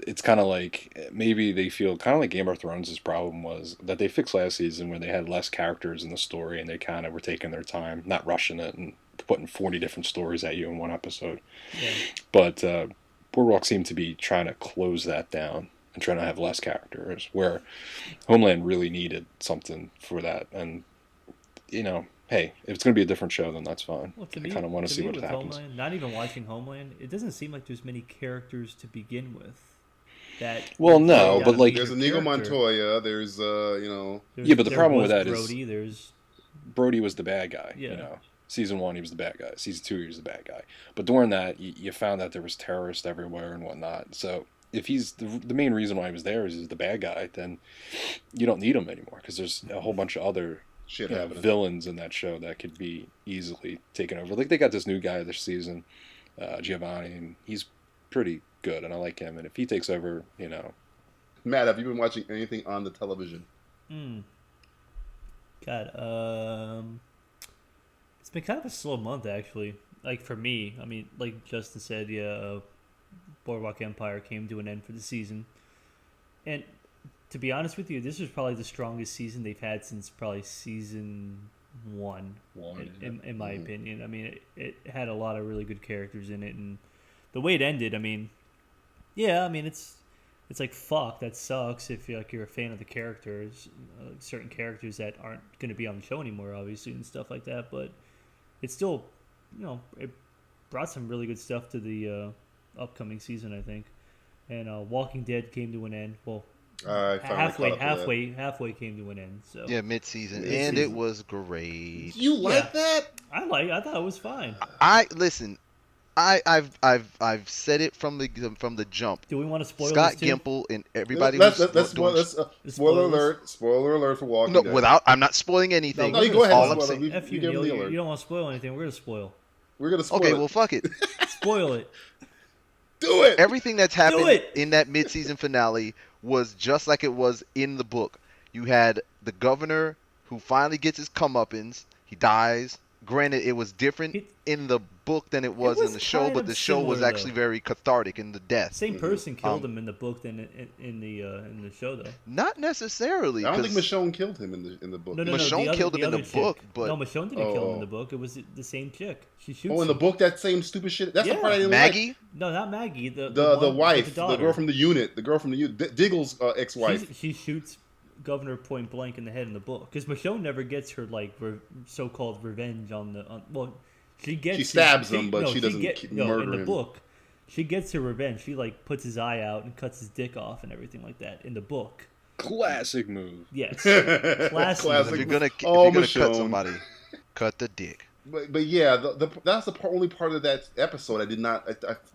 it's kind of like maybe they feel kind of like Game of Thrones' problem was that they fixed last season when they had less characters in the story and they kind of were taking their time, not rushing it and putting 40 different stories at you in one episode. Yeah. But Boardwalk seemed to be trying to close that down and trying to have less characters, where Homeland really needed something for that. And, you know, hey, if it's going to be a different show, then that's fine. Well, I kind of want to see what happens. Homeland, not even watching Homeland, it doesn't seem like there's many characters to begin with. Well, no, but like there's Inigo Montoya. There's yeah, but the problem with that Brody, is Brody was the bad guy. Yeah. You know, season 1 he was the bad guy. Season 2 he was the bad guy. But during that, you found out there was terrorists everywhere and whatnot. So if he's the main reason why he was there is he's the bad guy, then you don't need him anymore because there's a whole bunch of other villains in that show that could be easily taken over. Like they got this new guy this season, Giovanni, and he's pretty good, and I like him. And if he takes over, you know. Matt, have you been watching anything on the television? God, it's been kind of a slow month actually. Like for me, I mean, like Justin said, Boardwalk Empire came to an end for the season, and to be honest with you, this was probably the strongest season they've had since probably season 1. In my opinion, I mean, it had a lot of really good characters in it, and the way it ended, I mean. Yeah, I mean it's like fuck, that sucks if you're a fan of the characters, certain characters that aren't going to be on the show anymore, obviously, and stuff like that. But it's still, it brought some really good stuff to the upcoming season, I think. And Walking Dead came to an end. Well, halfway came to an end. So yeah, mid-season, and it was great. You like that? I thought it was fine. Listen. I've said it from the jump. Do we want to spoil Scott this too? Gimple and everybody? Let's spoiler alert for Walking Dead. I'm not spoiling anything. No, you go ahead. All I'm saying. You don't want to spoil anything. We're gonna spoil. We're gonna spoil. Okay, it. well, fuck it. Spoil it. Do it. Everything that's happened in that mid-season finale was just like it was in the book. You had the governor who finally gets his comeuppance. He dies. Granted, it was different in the book than it was in the show, but the show was actually very cathartic in the death. Same person killed him in the book than in the show, though. Not necessarily. I don't think Michonne killed him in the book. No, Michonne killed him in the book, but no, Michonne didn't kill him in the book. It was the same chick. She shoots. Oh, in the book, that same stupid shit. That's the part I didn't Maggie? like. No, not Maggie. The wife, the girl from the unit, Diggle's ex-wife. She shoots Governor point blank in the head in the book, because Michonne never gets her so-called revenge she stabs him, but she doesn't murder him. In the book, she gets her revenge. She puts his eye out and cuts his dick off and everything like that in the book. Classic move. Yes, classic. If you're gonna cut somebody, cut the dick. But yeah, that's the only part of that episode I did not.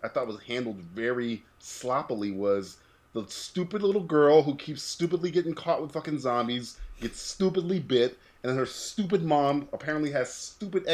I thought was handled very sloppily was the stupid little girl who keeps stupidly getting caught with fucking zombies, gets stupidly bit, and then her stupid mom apparently has stupid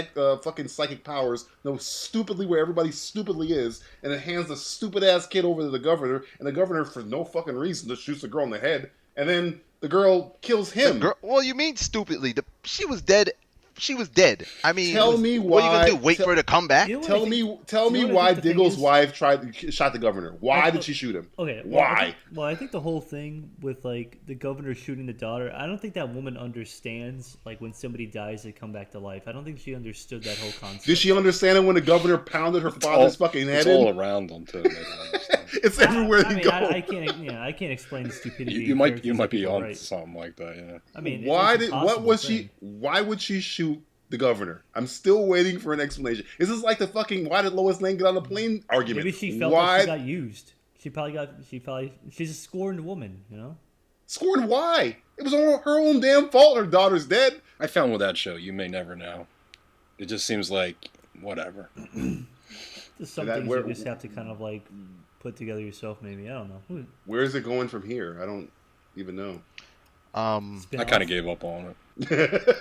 fucking psychic powers, knows stupidly where everybody stupidly is, and it hands the stupid ass kid over to the governor, and the governor, for no fucking reason, just shoots the girl in the head, and then the girl kills him. Well, you mean stupidly? She was dead. She was dead. I mean, tell me why. What are you gonna do? Wait for her to come back? Tell me why Diggle's wife shot the governor. Why did she shoot him? Okay, why? I think the whole thing with like the governor shooting the daughter, I don't think that woman understands like when somebody dies they come back to life. I don't think she understood that whole concept. Did she understand it when the governor pounded her father's fucking head? It's all around them too. It's everywhere you go. I can't explain the stupidity. You might be on something like that. Yeah. I mean, why would she shoot the governor? I'm still waiting for an explanation. Is this like the fucking why did Lois Lane get on the plane argument? Maybe she felt like she got used. She's a scorned woman, you know? Scorned why? It was her own damn fault her daughter's dead. I found with that show, you may never know. It just seems like whatever. Just some things you just have to kind of like put together yourself, maybe. I don't know. Where is it going from here? I don't even know. I kind of gave up on it.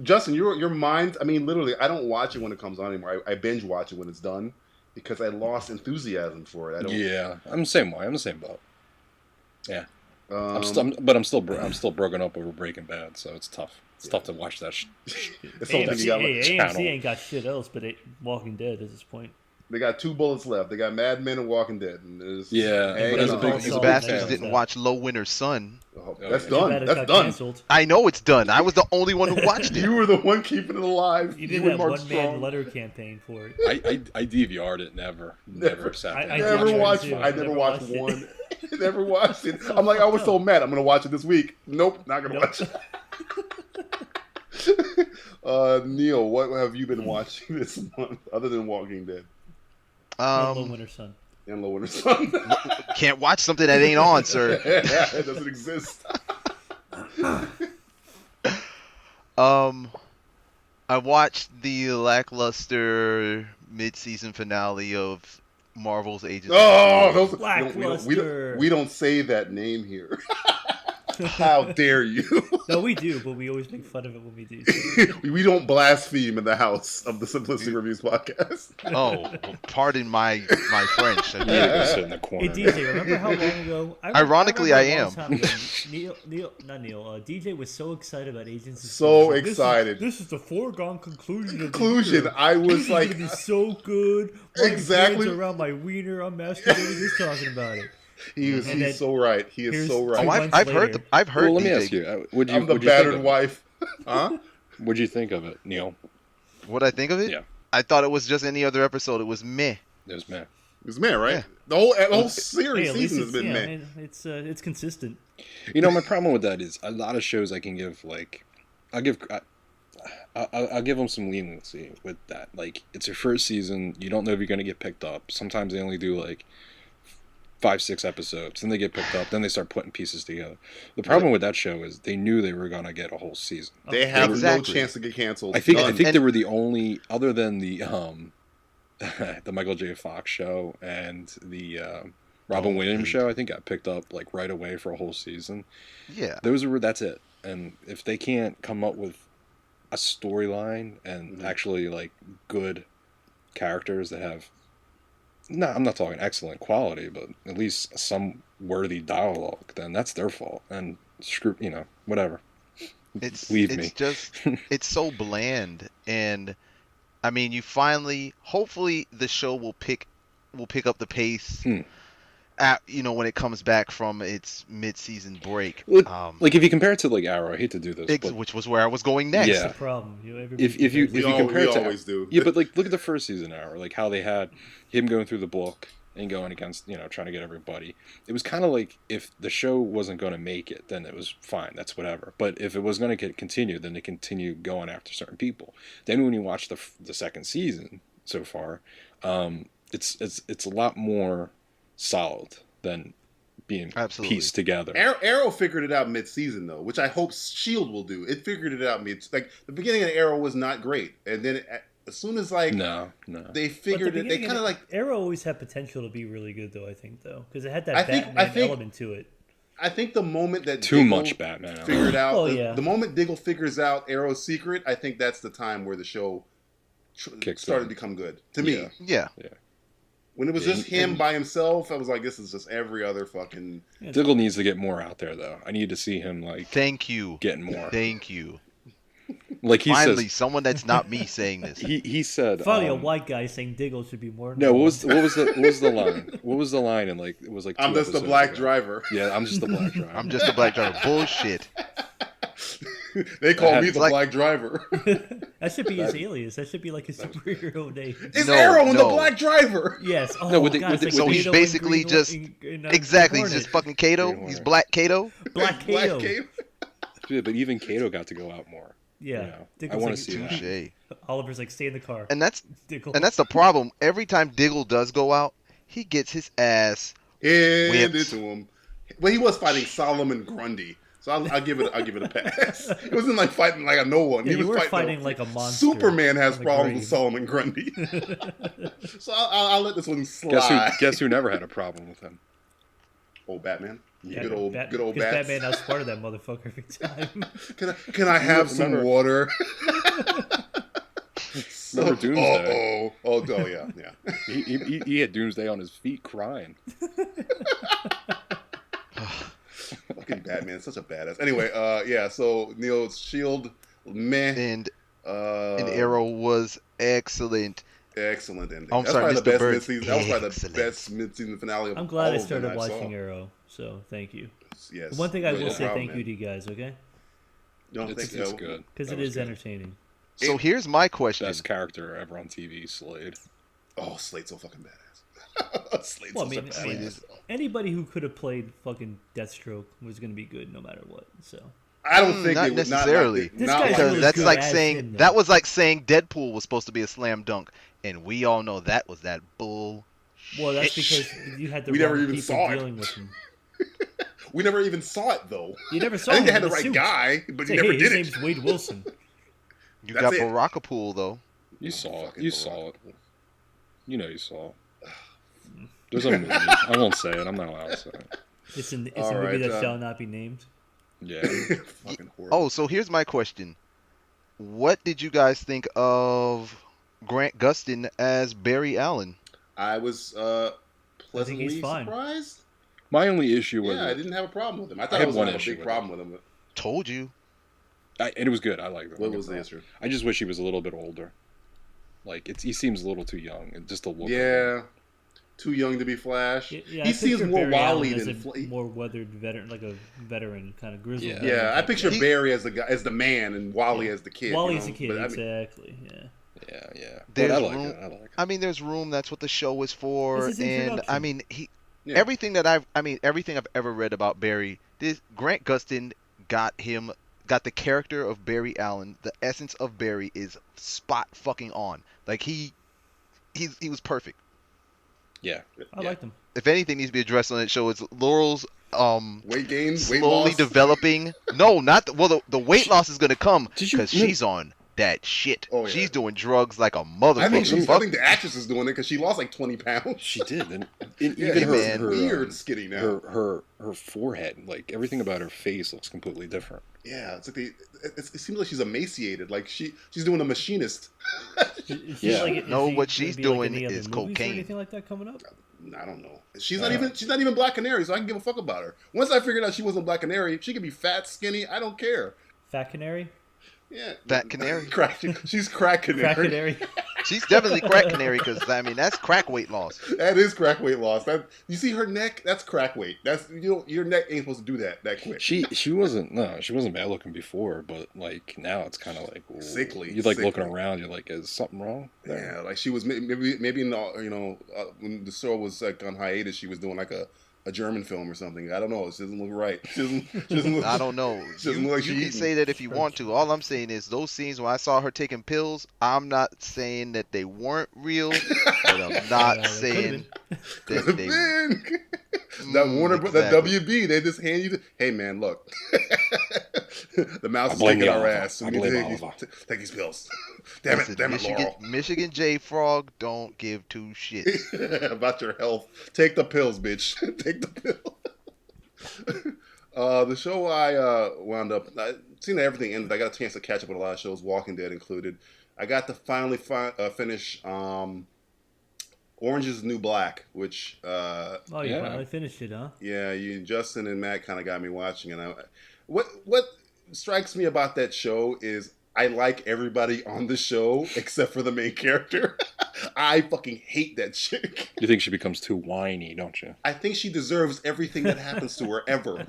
Justin, your mind. I mean, literally, I don't watch it when it comes on anymore. I binge watch it when it's done because I lost enthusiasm for it. Yeah, I'm the same way. I'm the same boat. Yeah, I'm still broken up over Breaking Bad, so it's tough. It's tough to watch that. AMC ain't got shit else but Walking Dead at this point. They got 2 bullets left. They got Mad Men and Walking Dead. And but you bastards didn't watch Low Winter Sun. That's done. That's done. Canceled. I know it's done. I was the only one who watched it. You were the one keeping it alive. You did that one-man letter campaign for it. I DVR'd it. Never sat there. I never watched one. Never watched it. I'm like, I was so mad. I'm going to watch it this week. Nope, not going to watch it. Neal, what have you been watching this month other than Walking Dead? Low Winter Sun. And Low Winter Sun. Can't watch something that ain't on, sir. It doesn't exist. I watched the lackluster mid-season finale of Marvel's Agents. Oh, lackluster. We don't say that name here. How dare you? No, we do, but we always make fun of it when we do. So. We don't blaspheme in the house of the Simplistic Reviews Podcast. Oh, pardon my French. In the corner. Hey, DJ, remember how long ago? Ironically, I am. DJ was so excited about Agents. So excited. This is the foregone conclusion. I was like, it's gonna be so good. Exactly. Around my wiener, I'm masturbating. He's talking about it. He's so right. He is so right. Oh, I've heard. Well, let me ask you. I'm the battered wife. Huh? What'd you think of it, Neal? What'd I think of it? Yeah. I thought it was just any other episode. It was meh. It was meh. It was meh, right? Yeah. The whole series season has been meh. It's consistent. You know, my problem with that is a lot of shows I can give I'll give them some leniency with that. Like, it's your first season. You don't know if you're going to get picked up. Sometimes they only do 5-6 episodes, then they get picked up, then they start putting pieces together. The problem with that show is they knew they were going to get a whole season. They have no chance to get canceled. I think they were the only, other than the the Michael J. Fox show and the Robin Williams show, I think got picked up right away for a whole season. Yeah, that's it. And if they can't come up with a storyline and actually good characters that have, no, I'm not talking excellent quality, but at least some worthy dialogue, then that's their fault. And screw, whatever. It's so bland. And I mean, hopefully the show will pick up the pace when it comes back from its mid-season break. If you compare it to Arrow, I hate to do this, which was where I was going next. Yeah. That's the problem. If you compare it to, always do. Yeah, but look at the first season Arrow, how they had him going through the book and going against, trying to get everybody. It was kind of if the show wasn't going to make it, then it was fine. That's whatever. But if it was going to get continued, then they continue going after certain people. Then when you watch the second season so far, it's a lot more solid than being pieced together. Arrow figured it out mid-season though, which I hope S.H.I.E.L.D. will do. It figured it out the beginning of Arrow was not great, and then as soon as like they figured it, they kind of like Arrow always had potential to be really good though. I think though because it had that Batman element to it. I think the moment that too much Batman figured out, the moment Diggle figures out Arrow's secret, I think that's the time where the show started to become good to me. Yeah. When it was just him by himself, I was like, this is just every other fucking. Diggle needs to get more out there, though. I need to see him like. Thank you. Getting more. Thank you. Like he finally says, someone that's not me saying this. He said. Finally, a white guy saying Diggle should be more. No, what was the line? What was the line? And like it was like. I'm just the black driver. Yeah, I'm just the black driver. I'm just the black driver. Bullshit. They call me the black driver. That should be his alias. That should be like his superhero name. It's Arrow and the black driver. Yes. Oh, no, so he's basically just exactly. He's just fucking Kato. He's Black Kato. Black Kato. Yeah, but even Kato got to go out more. Yeah, you know? I want to see that. Oliver's like, stay in the car. And that's the problem. Every time Diggle does go out, he gets his ass handed to him. Well, he was fighting Solomon Grundy. So I'll give it a pass. It wasn't like fighting like a no one. Yeah, he was fighting like a monster. Superman has problems with Solomon Grundy. So I'll let this one slide. Guess who never had a problem with him? Old Batman. Yeah, good old Bats. Batman outsmarted that motherfucker every time. Can I have some water? Remember Doomsday? Oh yeah. He had Doomsday on his feet crying. Fucking Batman, such a badass. Anyway, so Neal's Shield, meh. And Arrow was excellent. Excellent ending. I'm sorry, Mr. Bird. That was probably the best mid-season finale of all of them. I'm glad I started watching Arrow, so thank you. Yes. One thing I will say thank you to you guys, okay? It's good. Because it is entertaining. So here's my question. Best character ever on TV, Slade. Oh, Slade's so fucking badass. Slade's so fucking badass. Anybody who could have played fucking Deathstroke was going to be good no matter what, so... I don't think not necessarily. Because that's like saying that was like saying Deadpool was supposed to be a slam dunk, and we all know that was that bull. Well, that's because you had the wrong people dealing with him. We never even saw it though. You never saw. I think him they had the right guy, but you never did it. His name's Wade Wilson. You got Barakapool though. You saw it. You saw it. You know you saw it. There's a movie. I won't say it. I'm not allowed to say it. It's a movie that shall not be named. Yeah. Fucking horrible. Oh, so here's my question. What did you guys think of Grant Gustin as Barry Allen? I was pleasantly surprised. My only issue was... Yeah, I didn't have a problem with him. I thought I was going to have a big problem with him. Told you. And it was good. I liked it. What was the issue? I just wish he was a little bit older. Like, he seems a little too young. Just to look too young to be Flash. Yeah, he seems more Wally than more weathered veteran, like a veteran kind of grizzled. Yeah, I picture Barry as the guy, as the man, and Wally as the kid. Wally as the kid, exactly. Yeah. There's I room. like it. I mean, there's room. That's what the show is for. And I mean, everything I've ever read about Barry, Grant Gustin got the character of Barry Allen. The essence of Barry is spot fucking on. Like he was perfect. Yeah, I liked him. If anything needs to be addressed on that show, it's Laurel's weight gain, slowly developing. No, not the weight loss is gonna come because she's on that shit. Oh, yeah. She's doing drugs like a motherfucker. I think the actress is doing it because she lost like 20 pounds. She did. And even her weird skinny now. Her forehead, like everything about her face looks completely different. Yeah, it's like it seems like she's emaciated. Like she's doing a machinist. What she's doing is cocaine. Or anything like that coming up? I don't know. She's not even Black Canary, so I can give a fuck about her. Once I figured out she wasn't Black Canary, she could be fat, skinny. I don't care. Fat Canary. Yeah, Fat Canary. She's Crack Canary. Crack Canary. She's definitely Crack Canary because that's crack weight loss. That is crack weight loss. You see her neck? That's crack weight. That's your neck ain't supposed to do that quick. She wasn't bad looking before, but like now it's kind of like sickly. You're like looking around. You're like, is something wrong? Yeah, like she was maybe in the, when the show was like on hiatus, she was doing like a German film or something. I don't know. It doesn't look right. She doesn't look, I don't know. You can say that if you want to. All I'm saying is those scenes when I saw her taking pills, I'm not saying that they weren't real, but I'm not saying that they that Warner, that WB, they just hand you hey man, look. The mouse I is blame taking the our Oliver. ass. I We need blame to Oliver. take these pills. Damn Listen, it, Laurel. Michigan J Frog don't give two shits. About your health. Take the pills, bitch. Take the pill. The show I wound up, I seen that everything ended. I got a chance to catch up with a lot of shows, Walking Dead included. I got to finally finish Orange is the New Black, which Oh, you finally finished it, huh? yeah, Justin and Matt kind of got me watching, and what strikes me about that show is I like everybody on the show except for the main character. I fucking hate that chick. You think she becomes too whiny, don't you? I think she deserves everything that happens to her ever.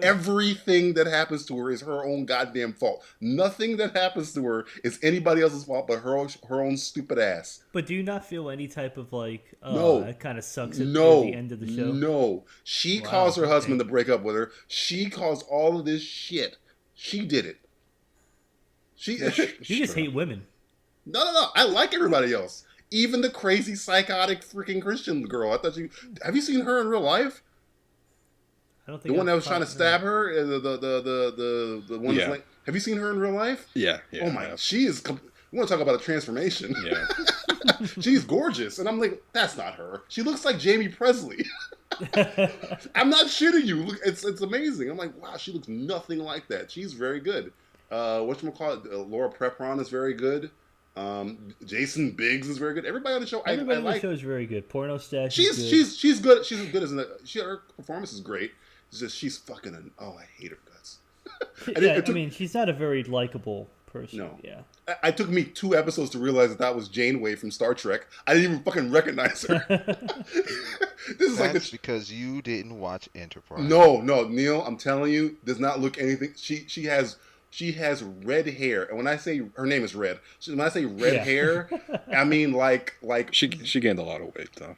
Everything that happens to her is her own goddamn fault. Nothing that happens to her is anybody else's fault but her own stupid ass. But do you not feel any type of like, No. that kind of sucks at the end of the show? No. She caused her husband to break up with her. She caused all of this shit. She did it. You just hate women. No. I like everybody else. Even the crazy, psychotic, freaking Christian girl. Have you seen her in real life? I don't think the one that was trying to stab her. The one. Yeah. Like, have you seen her in real life? Yeah. Oh my! She is. We want to talk about a transformation. Yeah. She's gorgeous, and I'm like, that's not her. She looks like Jamie Presley. I'm not shitting you. Look, it's amazing. I'm like, wow, she looks nothing like that. She's very good. Whatchamacallit, Laura Prepon is very good. Jason Biggs is very good. Everybody on the show, Everybody I on the like. show is very good. Porno stash. She's good. She's as good as her performance is great. It's just she's fucking. I hate her guts. I mean, she's not a very likable person. No. Yeah. It took me 2 episodes to realize that was Janeway from Star Trek. I didn't even fucking recognize her. This is That's because you didn't watch Enterprise. No, Neil, I'm telling you, does not look anything. She has red hair, and when I say her name is Red, when I say red hair, I mean like she gained a lot of weight though.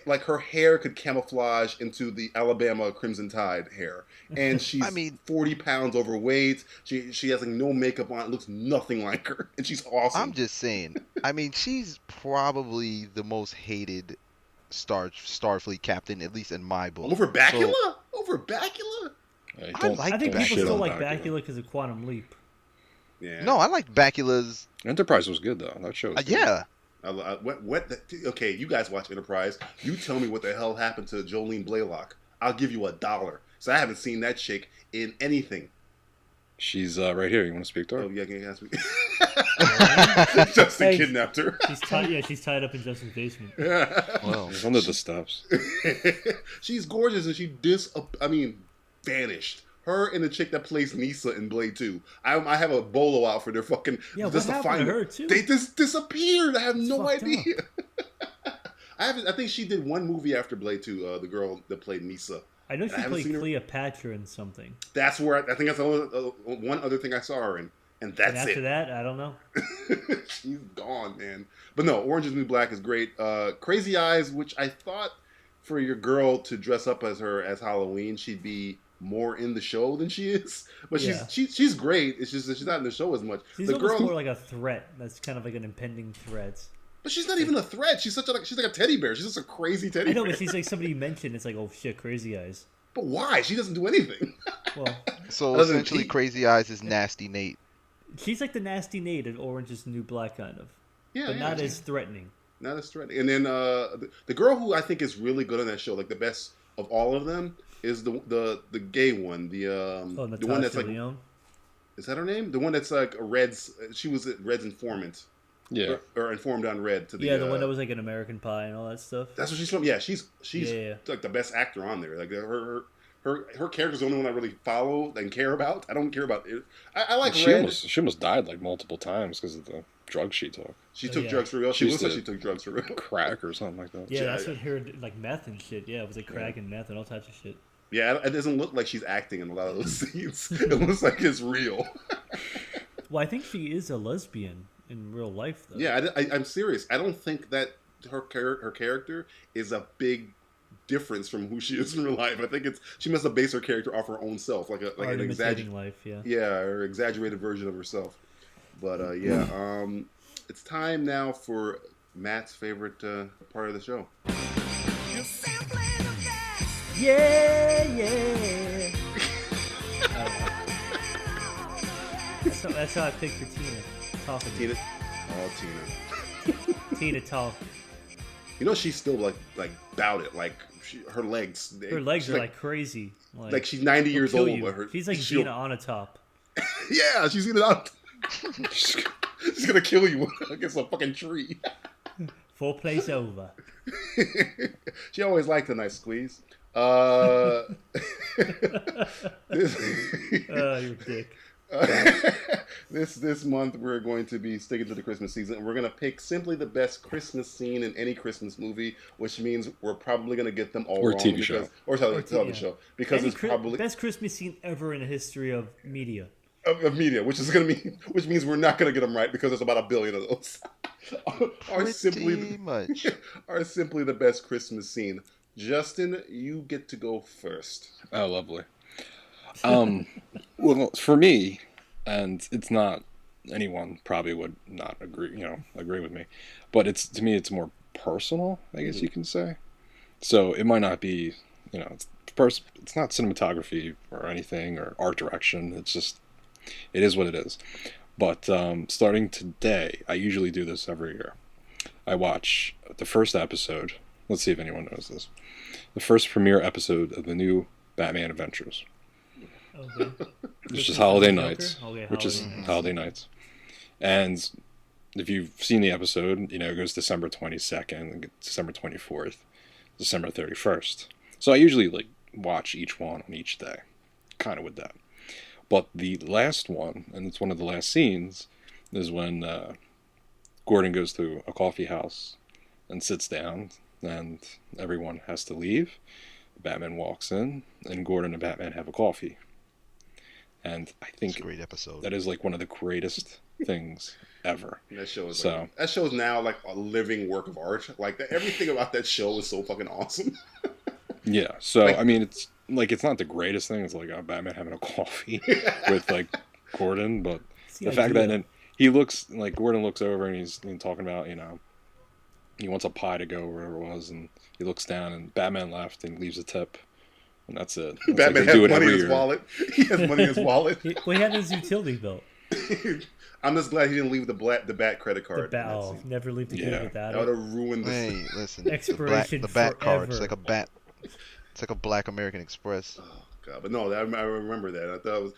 Like her hair could camouflage into the Alabama Crimson Tide hair, and she's 40 pounds overweight. She has like no makeup on. It looks nothing like her, and she's awesome. I'm just saying. I mean, she's probably the most hated Starfleet captain, at least in my book. Over Bakula? Over Bakula? I think people still like Bakula because of Quantum Leap. Yeah. No, I like Bakula's. Enterprise was good though. That show was good. Yeah. Okay, you guys watch Enterprise. You tell me what the hell happened to Jolene Blalock. I'll give you $1. So I haven't seen that chick in anything. She's right here. You want to speak to her? Oh yeah, can you ask me? Justin kidnapped her. She's tied up in Justin's basement. Well, it's under the steps. She's gorgeous, and she vanished. Her and the chick that plays Nisa in Blade 2. I have a bolo out for their fucking. Yeah, what happened to her too? They just disappeared. I have no idea. I think she did one movie after Blade 2. The girl that played Nisa. I know she played Cleopatra in something. That's where I think that's the one other thing I saw her in, and that's it. And after that, I don't know. She's gone, man. But no, Orange is the New Black is great. Crazy Eyes, which I thought for your girl to dress up as Halloween, she'd be more in the show than she is. But she's great. It's just that she's not in the show as much. She's almost more like a threat. That's kind of like an impending threat. But she's not even a threat. She's like a teddy bear. She's just a crazy teddy bear. I know, but she's like somebody you mentioned. It's like, oh shit, Crazy Eyes. But why? She doesn't do anything. Well, so essentially, Crazy Eyes is Nasty Nate. She's like the Nasty Nate in Orange is the New Black, kind of. Yeah, but not as threatening. Not as threatening. And then the girl who I think is really good on that show, like the best of all of them, is the gay one. The one that's like Leone? Is that her name? The one that's like Red's. She was Red's informant. Yeah. Or informed on Red to the the one that was like an American Pie and all that stuff. That's what she's from. Yeah, she's like the best actor on there. Like her character's the only one I really follow and care about. I don't care about it. I like Red. She almost died like multiple times because of the drugs she took. She took drugs for real. She looks like she took drugs for real. Crack or something like that. Yeah, that's what her like meth and shit. Yeah, it was like crack and meth and all types of shit. Yeah, it doesn't look like she's acting in a lot of those scenes. It looks like it's real. Well, I think she is a lesbian in real life, though. Yeah, I'm serious. I don't think that her character is a big difference from who she is in real life. I think she must have based her character off her own self, like an exaggerated life. or exaggerated version of herself. But it's time now for Matt's favorite part of the show. Yeah. That's how I picked for Tina. Talking. Tina. Oh, Tina. Tina talk. You know she's still like about it. Like her legs. Her legs are like crazy. Like she's 90 years old. But she's like Gina on a top. Yeah, she's gonna on. She's gonna kill you against a fucking tree. Full play's over. She always liked a nice squeeze. You're a dick. This month we're going to be sticking to the Christmas season. We're going to pick simply the best Christmas scene in any Christmas movie, which means we're probably going to get them all wrong. TV show. Or television show. Because it's probably best Christmas scene ever in the history of media. Of media, which means we're not going to get them right because there's about 1 billion of those. are simply the best Christmas scene. Justin, you get to go first. Oh, lovely. Well, for me, and it's not, anyone probably would not agree with me, but to me it's more personal, I guess you can say. So it might not be, it's not cinematography or anything or art direction. It's just, it is what it is. But starting today, I usually do this every year. I watch the first episode. Let's see if anyone knows this. The first premiere episode of the new Batman Adventures. Okay. Which is holiday nights. Holiday nights. And if you've seen the episode, it goes December 22nd, December 24th, December 31st. So I usually watch each one on each day. Kind of with that. But the last one, and it's one of the last scenes, is when Gordon goes to a coffee house and sits down, and everyone has to leave. Batman walks in, and Gordon and Batman have a coffee. And I think a great episode. That is one of the greatest things ever. That show is that show is now like a living work of art. Everything about that show is so fucking awesome. Yeah. So I mean, it's not the greatest thing. It's Batman having a coffee with Gordon, but the fact that he looks Gordon looks over and he's talking about he wants a pie to go wherever it was, and he looks down and Batman left and leaves a tip. And that's it. Batman has money in his wallet. He has money in his wallet. Well, he had his utility belt. I'm just glad he didn't leave the Bat credit card. Never leave the kid without it. That would have ruined this. Hey, listen. Expiration the Bat forever. card. It's like a bat. It's like a Black American Express. Oh God, but no, I remember that. I thought it was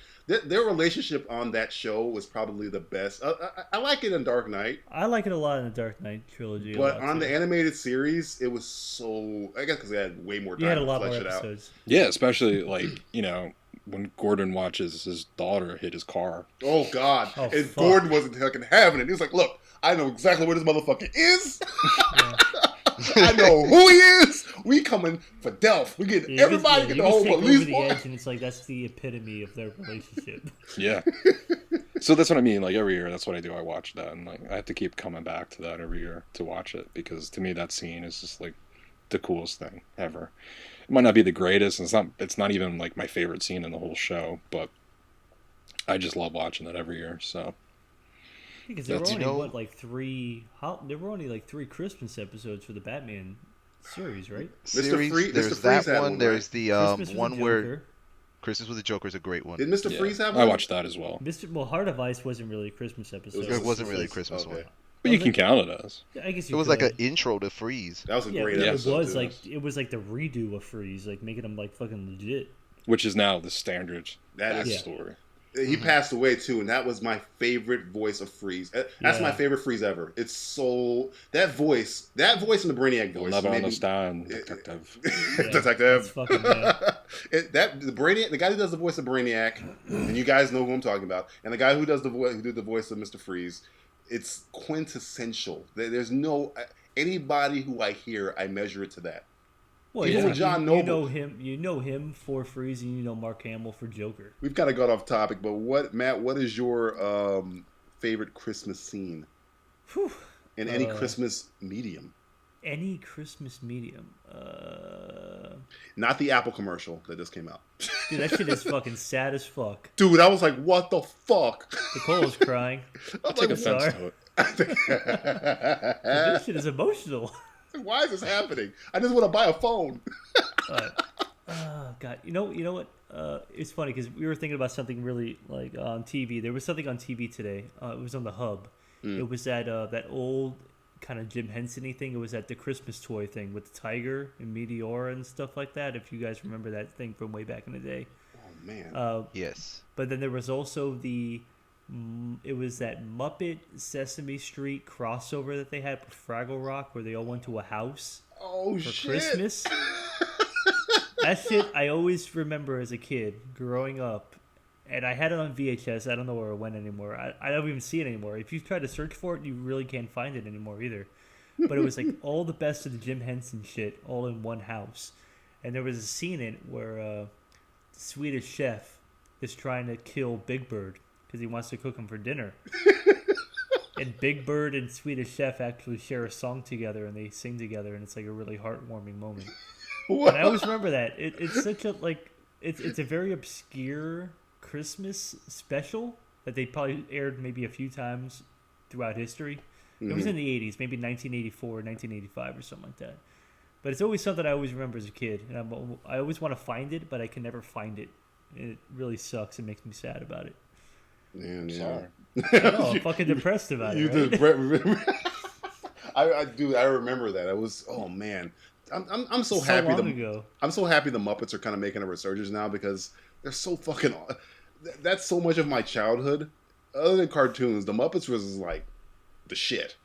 their relationship on that show was probably the best. I like it in Dark Knight. I like it a lot in the Dark Knight trilogy. But on the animated series, it was so. I guess because they had way more time to flesh it out. Yeah, especially when Gordon watches his daughter hit his car. Oh God! And Gordon wasn't fucking having it. He was like, "Look, I know exactly where this motherfucker is. I know who he is. We coming for Delph. We get everybody get the whole police force." And it's that's the epitome of their relationship. Yeah. So that's what I mean. Every year, that's what I do. I watch that, and I have to keep coming back to that every year to watch it because to me that scene is just the coolest thing ever. It might not be the greatest, and it's not even my favorite scene in the whole show, but I just love watching that every year. So. Because there were only there were only 3 Christmas episodes for the Batman series, right? There's that one. There's the one where Christmas with the Joker is a great one. Did Mr. Freeze have one? I watched that as well. Heart of Ice wasn't really a Christmas episode. It wasn't really a Christmas one. But you can count it as. I guess it was an intro to Freeze. That was a great episode. It was the redo of Freeze, making him fucking legit. Which is now the standard story. He passed away too, and that was my favorite voice of Freeze. That's my favorite Freeze ever. It's so that voice and the Brainiac voice. Detective. Detective. The Brainiac, the guy who does the voice of Brainiac, and you guys know who I'm talking about, and the guy who did the voice of Mr. Freeze. It's quintessential. There's no anybody who I hear, I measure it to that. Well, even John Noble. You know him for Freeze, and you know Mark Hamill for Joker. We've kind of got off topic, but what is your favorite Christmas scene in any Christmas medium? Any Christmas medium? Not the Apple commercial that just came out. Dude, that shit is fucking sad as fuck. Dude, I was like, what the fuck? Nicole's crying. I take offense to it. This shit is emotional. Why is this happening? I just want to buy a phone. God, you know what? It's funny because we were thinking about something really like on TV. There was something on TV today. It was on the Hub. It was that old kind of Jim Henson-y thing. It was at the Christmas toy thing with the tiger and Meteora and stuff like that. If you guys remember that thing from way back in the day. Oh man. Yes. But then there was also it was that Muppet Sesame Street crossover that they had with Fraggle Rock where they all went to a house for Christmas. That shit I always remember as a kid growing up. And I had it on VHS. I don't know where it went anymore. I don't even see it anymore. If you try to search for it, you really can't find it anymore either. But it was like all the best of the Jim Henson shit all in one house. And there was a scene in it where the Swedish chef is trying to kill Big Bird because he wants to cook him for dinner. And Big Bird and Swedish chef actually share a song together and they sing together, and it's like a really heartwarming moment. And I always remember that. It's such a it's a very obscure Christmas special that they probably aired maybe a few times throughout history. It was in the 80s, maybe 1984, 1985 or something like that. But it's always something I always remember as a kid. And I always want to find it, but I can never find it. It really sucks. It makes me sad about it. Man, yeah. I'm fucking depressed about it. Right? I remember that. I was, oh man. I'm so happy. I'm so happy the Muppets are kind of making a resurgence now because they're so fucking. That's so much of my childhood. Other than cartoons, the Muppets was like the shit.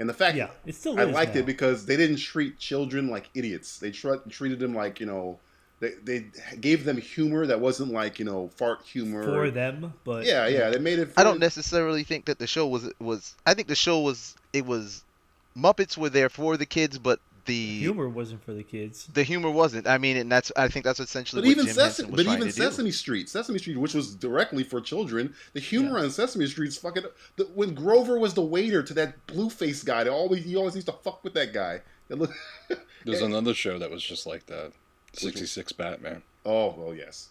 And the fact it still I liked it because they didn't treat children like idiots. They treated them like, they gave them humor that wasn't like, fart humor. For them, but... Yeah, they made it... I don't necessarily think that the show was... I think the show was... Muppets were there for the kids, but the humor wasn't for the kids. The humor wasn't. I mean, and I think that's essentially what Jim Henson was trying to do. Sesame Street, which was directly for children, the humor on Sesame Street's fucking... when Grover was the waiter to that blue-faced guy, he always used to fuck with that guy. There's another show that was just like that. 66 Batman. Oh, well, yes.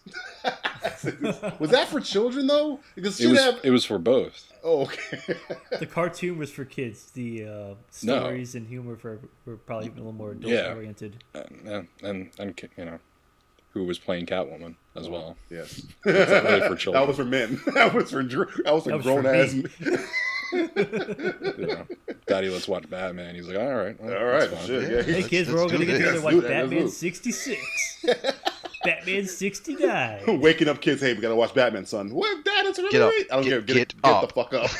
Was that for children, though? Because it was for both. Oh, okay. The cartoon was for kids. The stories and humor were probably a little more adult-oriented. And who was playing Catwoman as well. Yes. That's not really for children. That was for men. That was for grown-ass men. Daddy, let's watch Batman. He's like, all right. Shit, hey, kids, we're all going to get together and watch Batman 66. Batman 69. Waking up kids, hey, we got to watch Batman, son. What? Dad, it's really great. I don't care. Get the fuck up.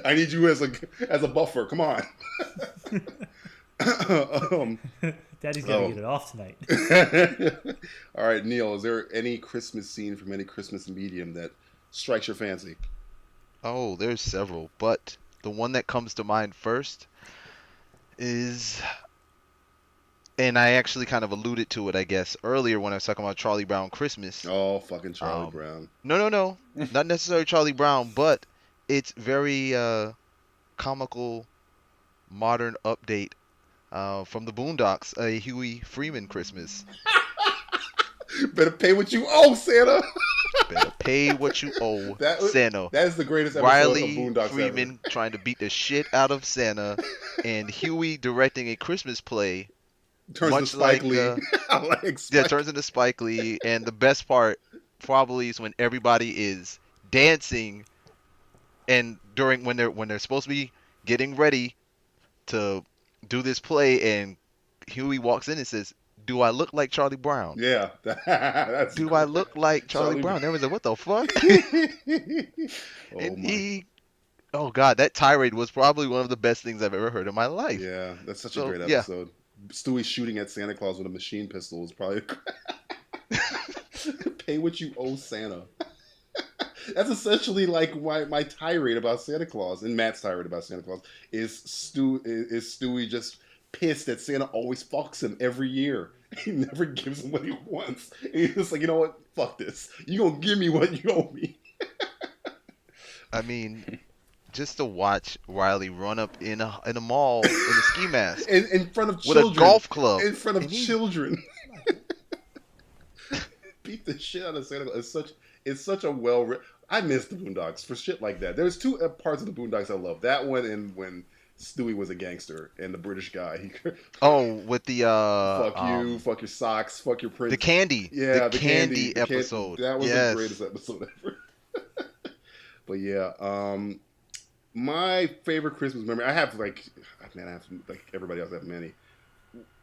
I need you as a buffer. Come on. Daddy's got to get it off tonight. All right, Neal, is there any Christmas scene from any Christmas medium that strikes your fancy? Oh, there's several, but the one that comes to mind first is, and I actually kind of alluded to it, I guess, earlier when I was talking about Charlie Brown Christmas. Oh, fucking Charlie Brown. No. Not necessarily Charlie Brown, but it's very comical, modern update from the Boondocks, a Huey Freeman Christmas. Better pay what you owe, Santa. Better pay what you owe, Santa. That is the greatest episode Riley of Boondocks Freeman ever. trying to beat the shit out of Santa, and Huey directing a Christmas play. Turns into Spike Lee. Turns into Spike Lee. And the best part probably is when everybody is dancing, and when they're supposed to be getting ready to do this play, and Huey walks in and says, "Do I look like Charlie Brown?" Yeah. Do I look like Charlie Brown? Everyone's like, what the fuck? Oh God, that tirade was probably one of the best things I've ever heard in my life. Yeah, that's such a great episode. Stewie shooting at Santa Claus with a machine pistol is probably... Pay what you owe Santa. That's essentially like my tirade about Santa Claus, and Matt's tirade about Santa Claus, is Stewie just pissed that Santa always fucks him every year. He never gives him what he wants. And he's just like, you know what? Fuck this. You gonna give me what you owe me. I mean, just to watch Riley run up in a mall in a ski mask. in front of children. With a golf club. In front of children. Beat the shit out of Santa Claus. It's such a I miss the Boondocks for shit like that. There's two parts of the Boondocks I love. That one and when Stewie was a gangster and the British guy. With the fuck you, fuck your socks, fuck your prince. The candy. Yeah, the candy episode. That was the greatest episode ever. But yeah, my favorite Christmas memory. I have like everybody else. I have many.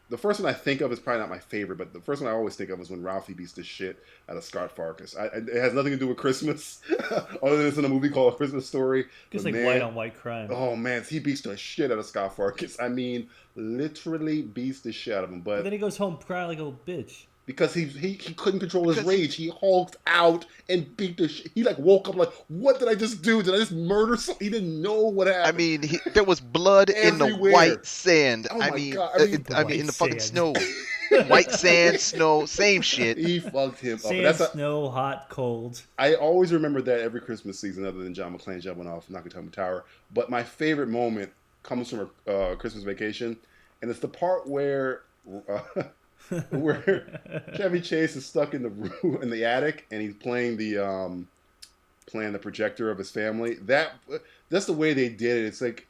The first one I think of is probably not my favorite, but the first one I always think of is when Ralphie beats the shit out of Scott Farkas. It has nothing to do with Christmas, other than it's in a movie called A Christmas Story. It's like white on white crime. Oh man, he beats the shit out of Scott Farkas. I mean, literally beats the shit out of him. But then he goes home crying like a little bitch. Because he couldn't control his rage. He hulked out and beat the shit. He like woke up like, what did I just do? Did I just murder someone? He didn't know what happened. I mean, there was blood in the white sand. Oh I my mean, God. in the fucking snow. White sand, snow, same shit. He fucked him up. Snow, hot, cold. I always remember that every Christmas season, other than John McClane jumping off Nakatomi Tower. But my favorite moment comes from a Christmas Vacation, and it's the part where Chevy Chase is stuck in the attic, and he's playing the projector of his family. That's the way they did it. It's like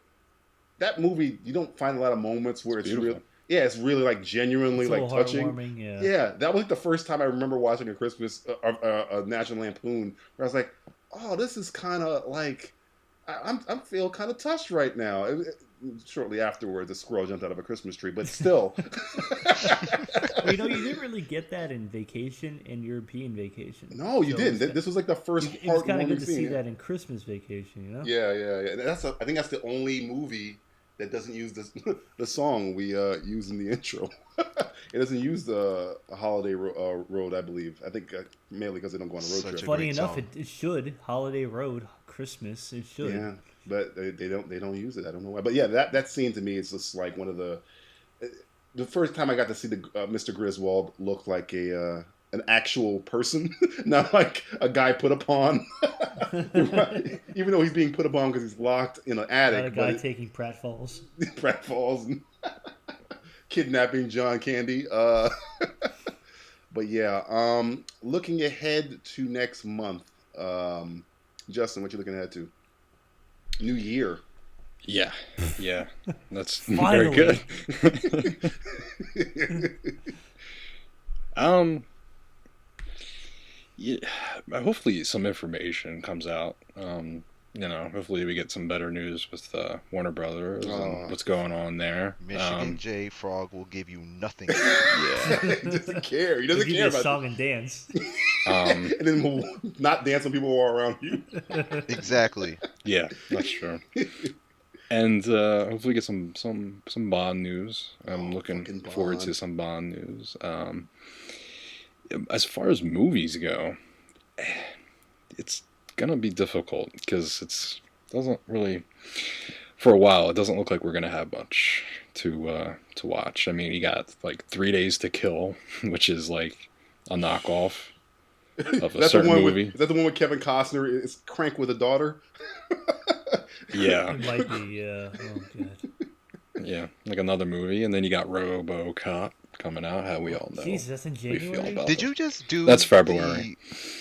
that movie. You don't find a lot of moments where it's real. Yeah, it's really like genuinely like touching. Yeah, that was like the first time I remember watching a Christmas a National Lampoon where I was like, oh, this is kind of like I'm feel kind of touched right now. Shortly afterwards, a squirrel jumped out of a Christmas tree, but still. Well, you didn't really get that in Vacation and European Vacation. No, you didn't. This was like the first. It was kind of good to see that in Christmas Vacation, you know? Yeah. I think that's the only movie that doesn't use the song we use in the intro. It doesn't use the Holiday Road, I believe. I think mainly because they don't go on a road trip. Funny enough, it should. Holiday Road, Christmas, it should. Yeah, but they don't use it. I don't know why. But yeah, that scene to me is just like one of the first time I got to see the Mr. Griswold look like an actual person, not like a guy put upon. Even though he's being put upon because he's locked in an attic. Not a guy taking pratfalls. Pratfalls and kidnapping John Candy. But yeah, looking ahead to next month. Justin, what you looking ahead to? New year. Yeah, that's very good. Yeah, hopefully some information comes out. Hopefully we get some better news with Warner Brothers and what's going on there. Michigan J. Frog will give you nothing. Yeah, he doesn't care. He doesn't care about song and dance. And then we'll not dance when people are around you. Exactly. Yeah, that's true. And hopefully get some Bond news. I'm looking forward to some Bond news. As far as movies go, it's gonna be difficult because it doesn't really, for a while, it doesn't look like we're gonna have much to watch. I mean, you got like 3 Days to Kill, which is like a knockoff of a certain movie. Is that the one with Kevin Costner is crank with a daughter? Yeah, it might be. Oh god. Yeah, like another movie, and then you got RoboCop coming out. How we all know. Jesus, that's in January. Did you just do? That's February.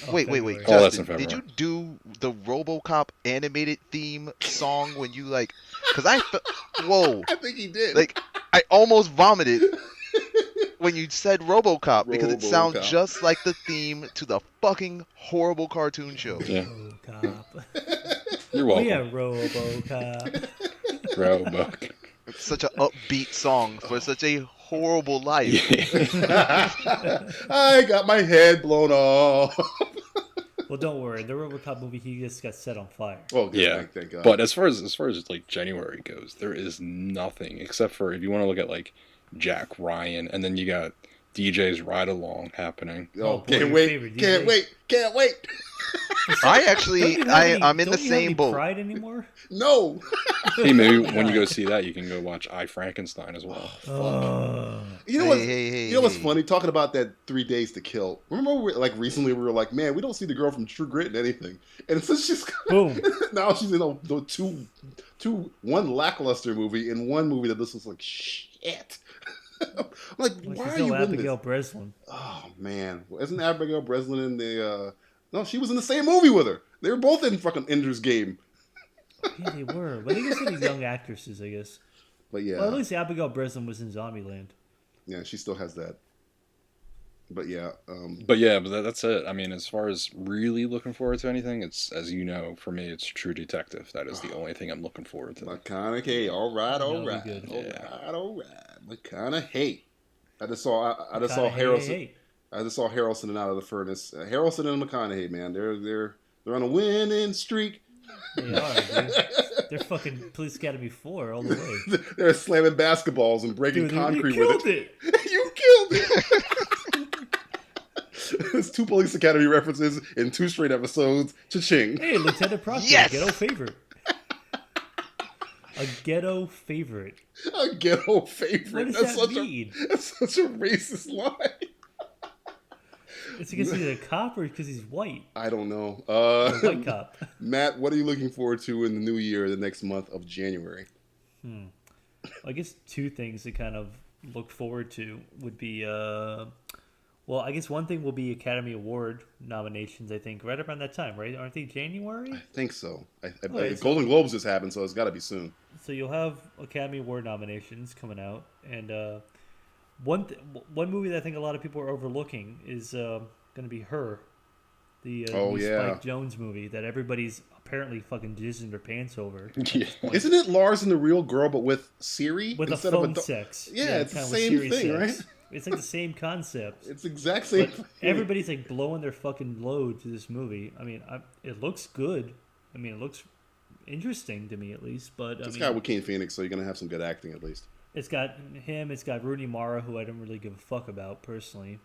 Wait. Justin, that's in February. Did you do the RoboCop animated theme song when you like? Because whoa. I think he did. Like, I almost vomited when you said RoboCop because it sounds just like the theme to the fucking horrible cartoon show. Yeah. RoboCop. You're welcome. Oh yeah, RoboCop. RoboCop. It's such an upbeat song for such a horrible life. I got my head blown off. Well, don't worry. The RoboCop movie, he just got set on fire. Oh, good. Yeah. Thank God. But as far as like January goes, there is nothing except for if you want to look at like Jack Ryan, and then you got DJ's Ride Along happening. Oh, can't wait! Can't wait! I'm in the same boat. Pride anymore? No. Hey, maybe when you go see that, you can go watch I, Frankenstein as well. You know what's funny? Talking about that 3 Days to Kill. Remember, recently we were like, man, we don't see the girl from True Grit in anything, and since she's boom, now she's in one lackluster movie in one movie that this was like shit. I'm like, why are you in Abigail Breslin? Oh man, isn't Abigail Breslin in the? No, she was in the same movie with her. They were both in fucking Ender's Game. Yeah, they were. But I guess they're young actresses, I guess. But yeah. Well, at least Abigail Breslin was in Zombieland. Yeah, she still has that. But yeah. But that's it. I mean, as far as really looking forward to anything, it's, as you know, for me, it's True Detective. That is the only thing I'm looking forward to. McConaughey, all right. McConaughey. I just saw Harrelson. I just saw Harrelson and Out of the Furnace. Harrelson and McConaughey, man, they're on a winning streak. They are, dude. They're fucking Police Academy 4 all the way. They're slamming basketballs and breaking concrete with it. You killed it. There's 2 Police Academy references in 2 straight episodes. Cha-ching. Hey, Lieutenant Proctor, Yes! ghetto favorite. A ghetto favorite. A ghetto favorite. What does that mean? That's such a racist line. It's because he's a cop or because he's white? I don't know. White cop. Matt, what are you looking forward to in the new year, the next month of January? I guess 2 things to kind of look forward to would be, well, I guess one thing will be Academy Award nominations, I think, right around that time, right? Aren't they January? I think so. Okay, Golden Globes just happened, so it's got to be soon. So you'll have Academy Award nominations coming out, and one movie that I think a lot of people are overlooking is going to be Her, the new Spike Jonze movie that everybody's apparently fucking jizzing their pants over. Yeah. Isn't it Lars and the Real Girl, but with Siri with instead a phone of sex? Yeah, it's the same thing, right? It's like the same concept. It's the exact same. Everybody's like blowing their fucking load to this movie. I mean, it looks good. I mean, it looks interesting to me at least. But it's got Joaquin Phoenix, so you're gonna have some good acting at least. It's got him. It's got Rooney Mara, who I don't really give a fuck about personally.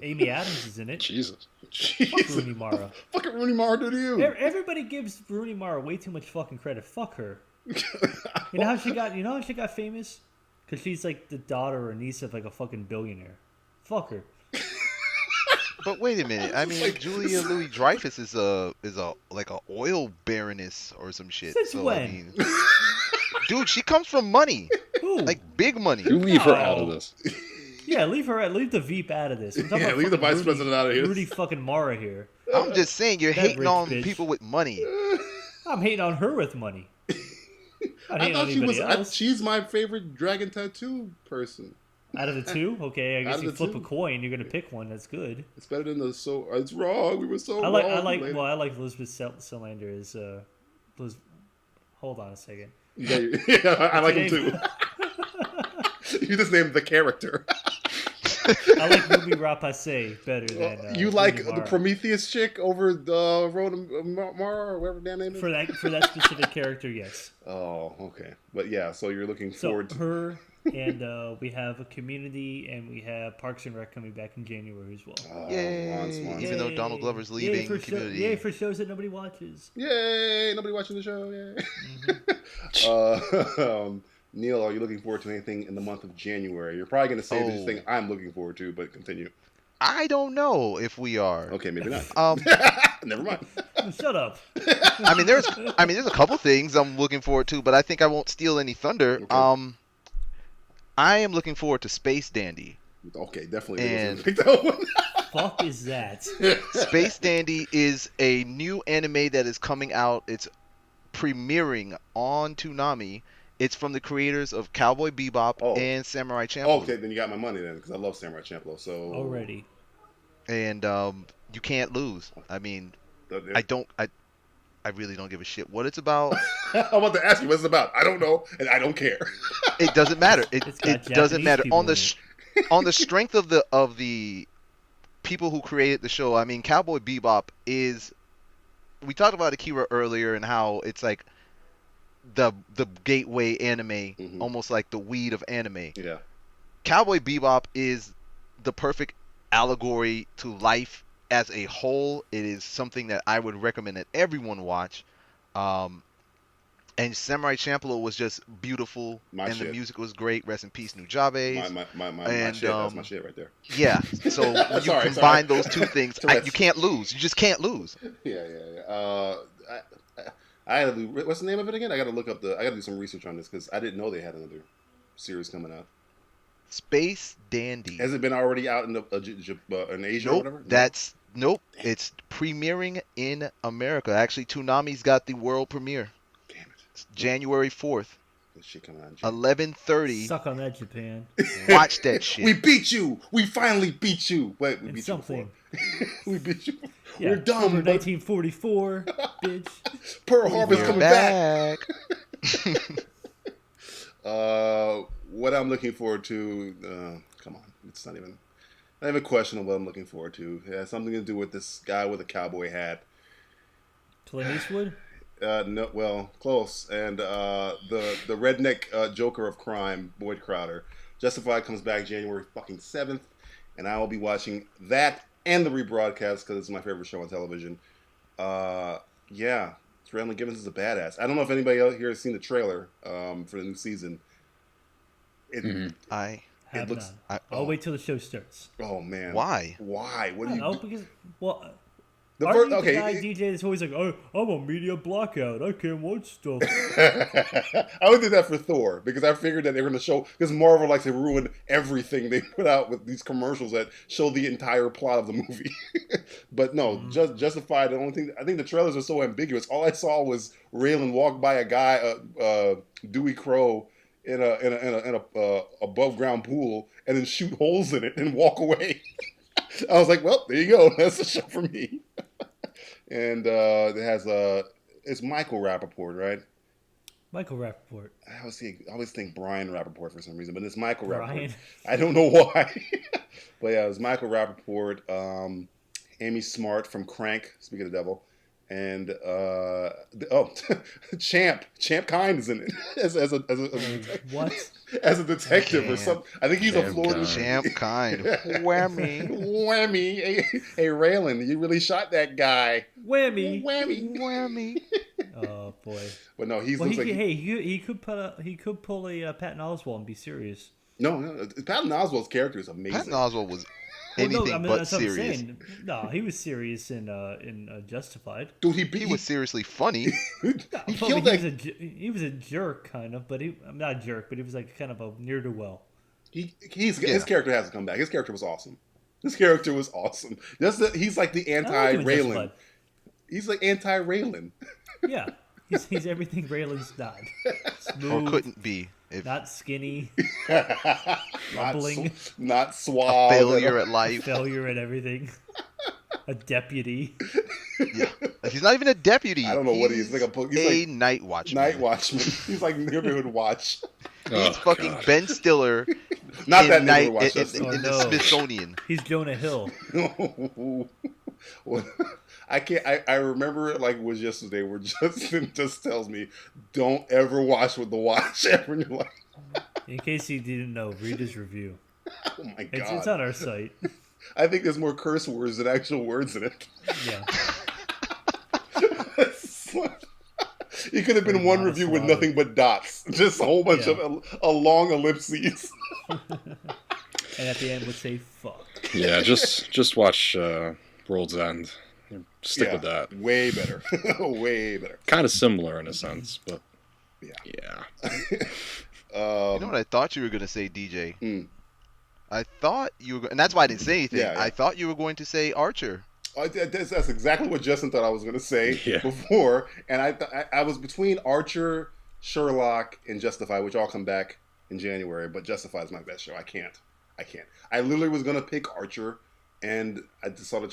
Amy Adams is in it. Jesus. Fuck Rooney Mara. Fucking Rooney Mara do to you. Everybody gives Rooney Mara way too much fucking credit. Fuck her. You know how she got famous? Because she's like the daughter or niece of like a fucking billionaire. Fuck her. But wait a minute. I mean, Julia Louis-Dreyfus is a like a oil baroness or some shit. Since when? I mean, dude, she comes from money. Who? Like big money. You leave her out of this. Yeah, leave the Veep out of this. Yeah, leave the vice president out of here. Rudy fucking Mara here. I'm just saying, you're That hating on rich bitch. people with money. I'm hating on her with money. I thought she was. She's my favorite dragon tattoo person. Out of the 2, okay. I guess you flip 2. a coin. You're gonna pick one. That's good. It's better than the so. It's wrong. We were so I wrong. like Elizabeth Salander as Hold on a second. Yeah, I like him too. You just named the character. I like Ruby Rapace better than you like the Prometheus chick over the Rhoda Mara or whatever that name is. For that specific character, yes. Oh, okay. But yeah, so you're looking forward to her, and we have a Community, and we have Parks and Rec coming back in January as well. Yay! Even though Donald Glover's leaving Community. Yay for shows that nobody watches. Yay! Nobody watching the show. Yay! Neil, are you looking forward to anything in the month of January? You're probably going to say this thing I'm looking forward to, but continue. I don't know if we are. Okay, maybe not. Never mind. Shut up. I mean, there's a couple things I'm looking forward to, but I think I won't steal any thunder. Okay. I am looking forward to Space Dandy. Okay, definitely. And pick that one. Fuck is that? Space Dandy is a new anime that is coming out. It's premiering on Toonami. It's from the creators of Cowboy Bebop and Samurai Champloo. Oh, okay, then you got my money then, because I love Samurai Champloo. So already. And you can't lose. I mean, I really don't give a shit what it's about. I'm about to ask you what it's about. I don't know, and I don't care. It doesn't matter. It doesn't matter. On the strength of the people who created the show. I mean, Cowboy Bebop is. We talked about Akira earlier and how it's like the gateway anime, almost like the weed of anime. Yeah. Cowboy Bebop is the perfect allegory to life as a whole. It is something that I would recommend that everyone watch. And Samurai Champloo was just beautiful, the music was great. Rest in peace, Nujabes. My shit. That's my shit right there. Yeah. So when you combine those two things, you can't lose. You just can't lose. Yeah. I gotta do. What's the name of it again? I gotta look up I gotta do some research on this because I didn't know they had another series coming out. Space Dandy. Has it been already out in Asia or whatever? Nope. It's premiering in America. Actually, Toonami's got the world premiere. January 4th. This shit coming out. 11:30. Suck on that, Japan. Watch that shit. We beat you. We finally beat you. Wait, we And beat something. you before. We beat you. Yeah, We're dumb. October But 1944, bitch. Pearl Harbor's We're coming back. What I'm looking forward to. Come on, it's not even a question of what I'm looking forward to. It has something to do with this guy with a cowboy hat. Clint Eastwood? No, well, close. And the redneck Joker of crime, Boyd Crowder. Justified comes back January fucking 7th, and I will be watching that and the rebroadcast because it's my favorite show on television. Yeah, Raylan Givens is a badass. I don't know if anybody out here has seen the trailer for the new season. I have not. I'll wait till the show starts. Oh man, Why? What do you? know because The aren't you okay. the guy DJ that's always like, oh, I'm a media blackout. I can't watch stuff. I would do that for Thor because I figured that they were going to show because Marvel likes to ruin everything they put out with these commercials that show the entire plot of the movie. But no, Justified. The only thing I think the trailers are so ambiguous. All I saw was Raylan walk by a guy, Dewey Crow, in a above ground pool and then shoot holes in it and walk away. I was like, well, there you go. That's the show for me. And it has it's Michael Rappaport, right? Michael Rappaport. I always think Brian Rappaport for some reason, but it's Michael Brian. Rappaport. I don't know why. But yeah, it was Michael Rappaport, Amy Smart from Crank, speaking of the devil, and Champ Kind is in it as a what? As a detective or something. I think he's a Florida Champ Kind. Whammy. Hey, Raylan, you really shot that guy. Whammy. Oh boy. But no, he could pull a Patton Oswalt and be serious. No, Patton Oswalt's character is amazing. Patton Oswalt was anything but serious. No, he was serious in Justified. Dude, he was seriously funny. He was a jerk, kind of, but not a jerk, but he was like kind of a near to well. His character has to come back. His character was awesome. He's like the anti-Raylan. He's like anti-Raylan. Yeah, he's everything Raylan's not. Smooth, or couldn't be. Not skinny. not suave. A failure at life. Failure at everything. A deputy. Yeah. He's not even a deputy. I don't know what he is. He's like night watchman. Night watchman. He's like neighborhood watch. He's fucking God. Ben Stiller. Not that neighborhood watch. In the Smithsonian. He's Jonah Hill. I can't. I remember it like it was yesterday, where Justin just tells me, "Don't ever watch with the watch ever in your life." In case you didn't know, read his review. Oh my God! It's on our site. I think there's more curse words than actual words in it. Yeah. It could have been one review with nothing but dots, just a whole bunch of a long ellipses. And at the end would say "fuck." Yeah, just watch World's End. Stick with that. Way better. Way better. Kind of similar in a sense, but yeah. You know what I thought you were going to say, DJ? I thought you were, and that's why I didn't say anything. Yeah. I thought you were going to say Archer. That's exactly what Justin thought I was going to say before, and I was between Archer, Sherlock, and Justified, which all come back in January. But Justified is my best show. I can't. I literally was going to pick Archer. And I saw the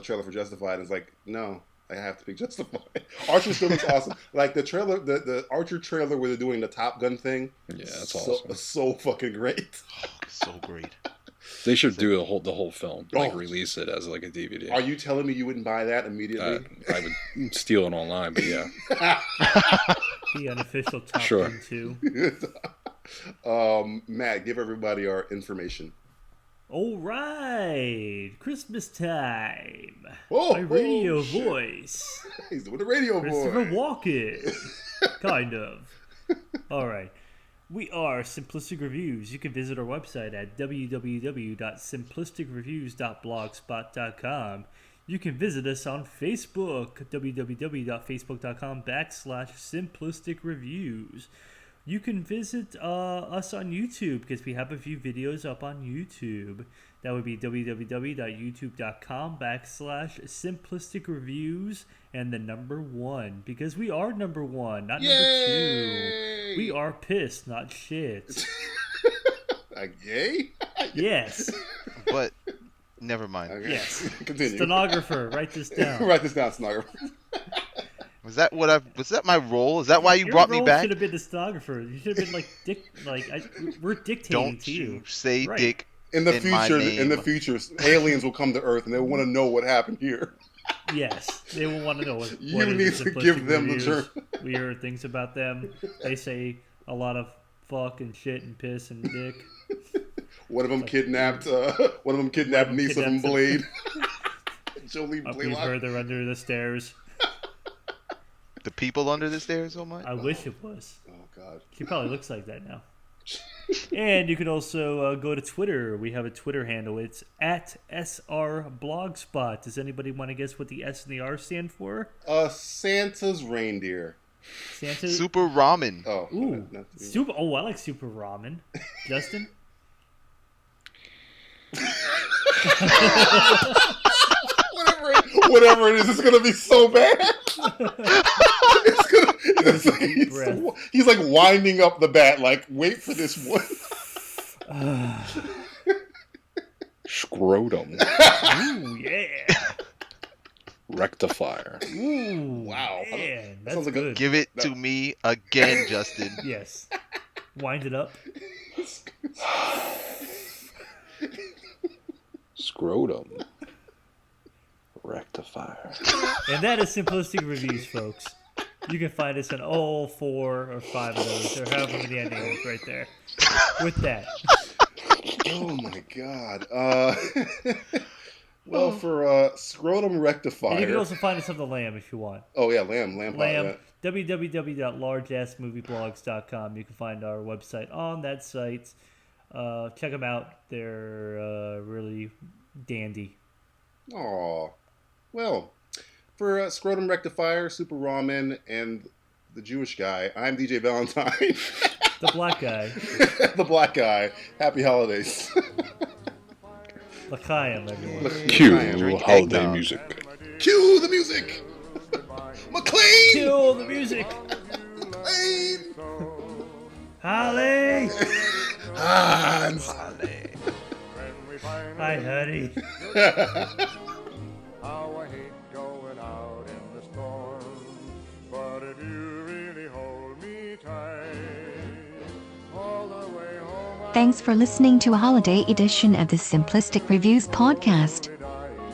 trailer for Justified, and it's like, no, I have to pick Justified. Archer still looks awesome. Like the trailer, the Archer trailer where they're doing the Top Gun thing. Yeah, that's awesome. So fucking great. So great. They should do the whole film, release it as like a DVD. Are you telling me you wouldn't buy that immediately? I would steal it online, but yeah. The unofficial Top Gun 2. Matt, give everybody our information. All right, Christmas time. My radio voice. He's doing the radio voice. Christopher Walken. Kind of. All right. We are Simplistic Reviews. You can visit our website at www.simplisticreviews.blogspot.com. You can visit us on Facebook, www.facebook.com/Simplistic Reviews. you can visit us on YouTube because we have a few videos up on YouTube. That would be www.youtube.com/Simplistic Reviews and the number 1, because we are number 1, not number 2. We are pissed, not shit. Yay? Yes. But never mind. Okay. Yes. Continue. Stenographer, write this down. Write this down, stenographer. Was that my role? Is that why you Your brought me role back? should have been the stenographer. You should have been we're dictating Don't to you. you say Right. dick. In the future, aliens will come to Earth and they want to know what happened here. Yes, they will want to know what You is need the to Simplistic give them the Reviews. truth. We heard things about them. They say a lot of fuck and shit and piss and dick. One of them kidnapped Nisa from Blade. Jolene We've Blalock. heard they're under the stairs. The people under the stairs so much? I wish it was. Oh God. She probably looks like that now. And you can also go to Twitter. We have a Twitter handle. It's @SRBlogspot. Does anybody want to guess what the S and the R stand for? Santa's reindeer. Santa. Super Ramen. Oh. Ooh. Super. Oh, I like Super Ramen. Justin. Whatever it is, it's gonna be so bad. He's like winding up the bat. Like, wait for this one. Scrotum. Ooh, yeah. Rectifier. Ooh, wow. Man, that's sounds like good. Give it to me again, Justin. Yes. Wind it up. Scrotum. Rectifier. And that is Simplistic Reviews, folks. You can find us on all 4 or 5 of those, or however many I named right there. With that. Oh my God. Well, for Scrotum Rectifier. And you can also find us on the Lamb if you want. Oh yeah, Lamb. www.largeassmovieblogs.com. You can find our website on that site. Check them out. They're really dandy. Aw. Well, for Scrotum Rectifier, Super Ramen, and the Jewish guy, I'm DJ Valentine. The black guy. The black guy. Happy holidays. L'chaim, everyone. Cue holiday music. Cue the music. McLean. Cue the music. McLean. Holly. Hans. Hi, honey. How I hate going out in the storm, but if you really hold me tight, all the way home. Thanks for listening to a holiday edition of the Simplistic Reviews Podcast.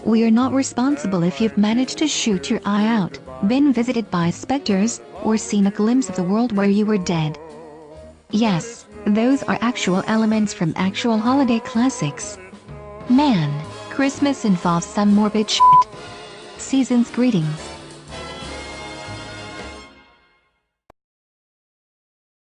We are not responsible if you've managed to shoot your eye out, been visited by specters, or seen a glimpse of the world where you were dead. Yes, those are actual elements from actual holiday classics. Man, Christmas involves some morbid shit. Season's greetings.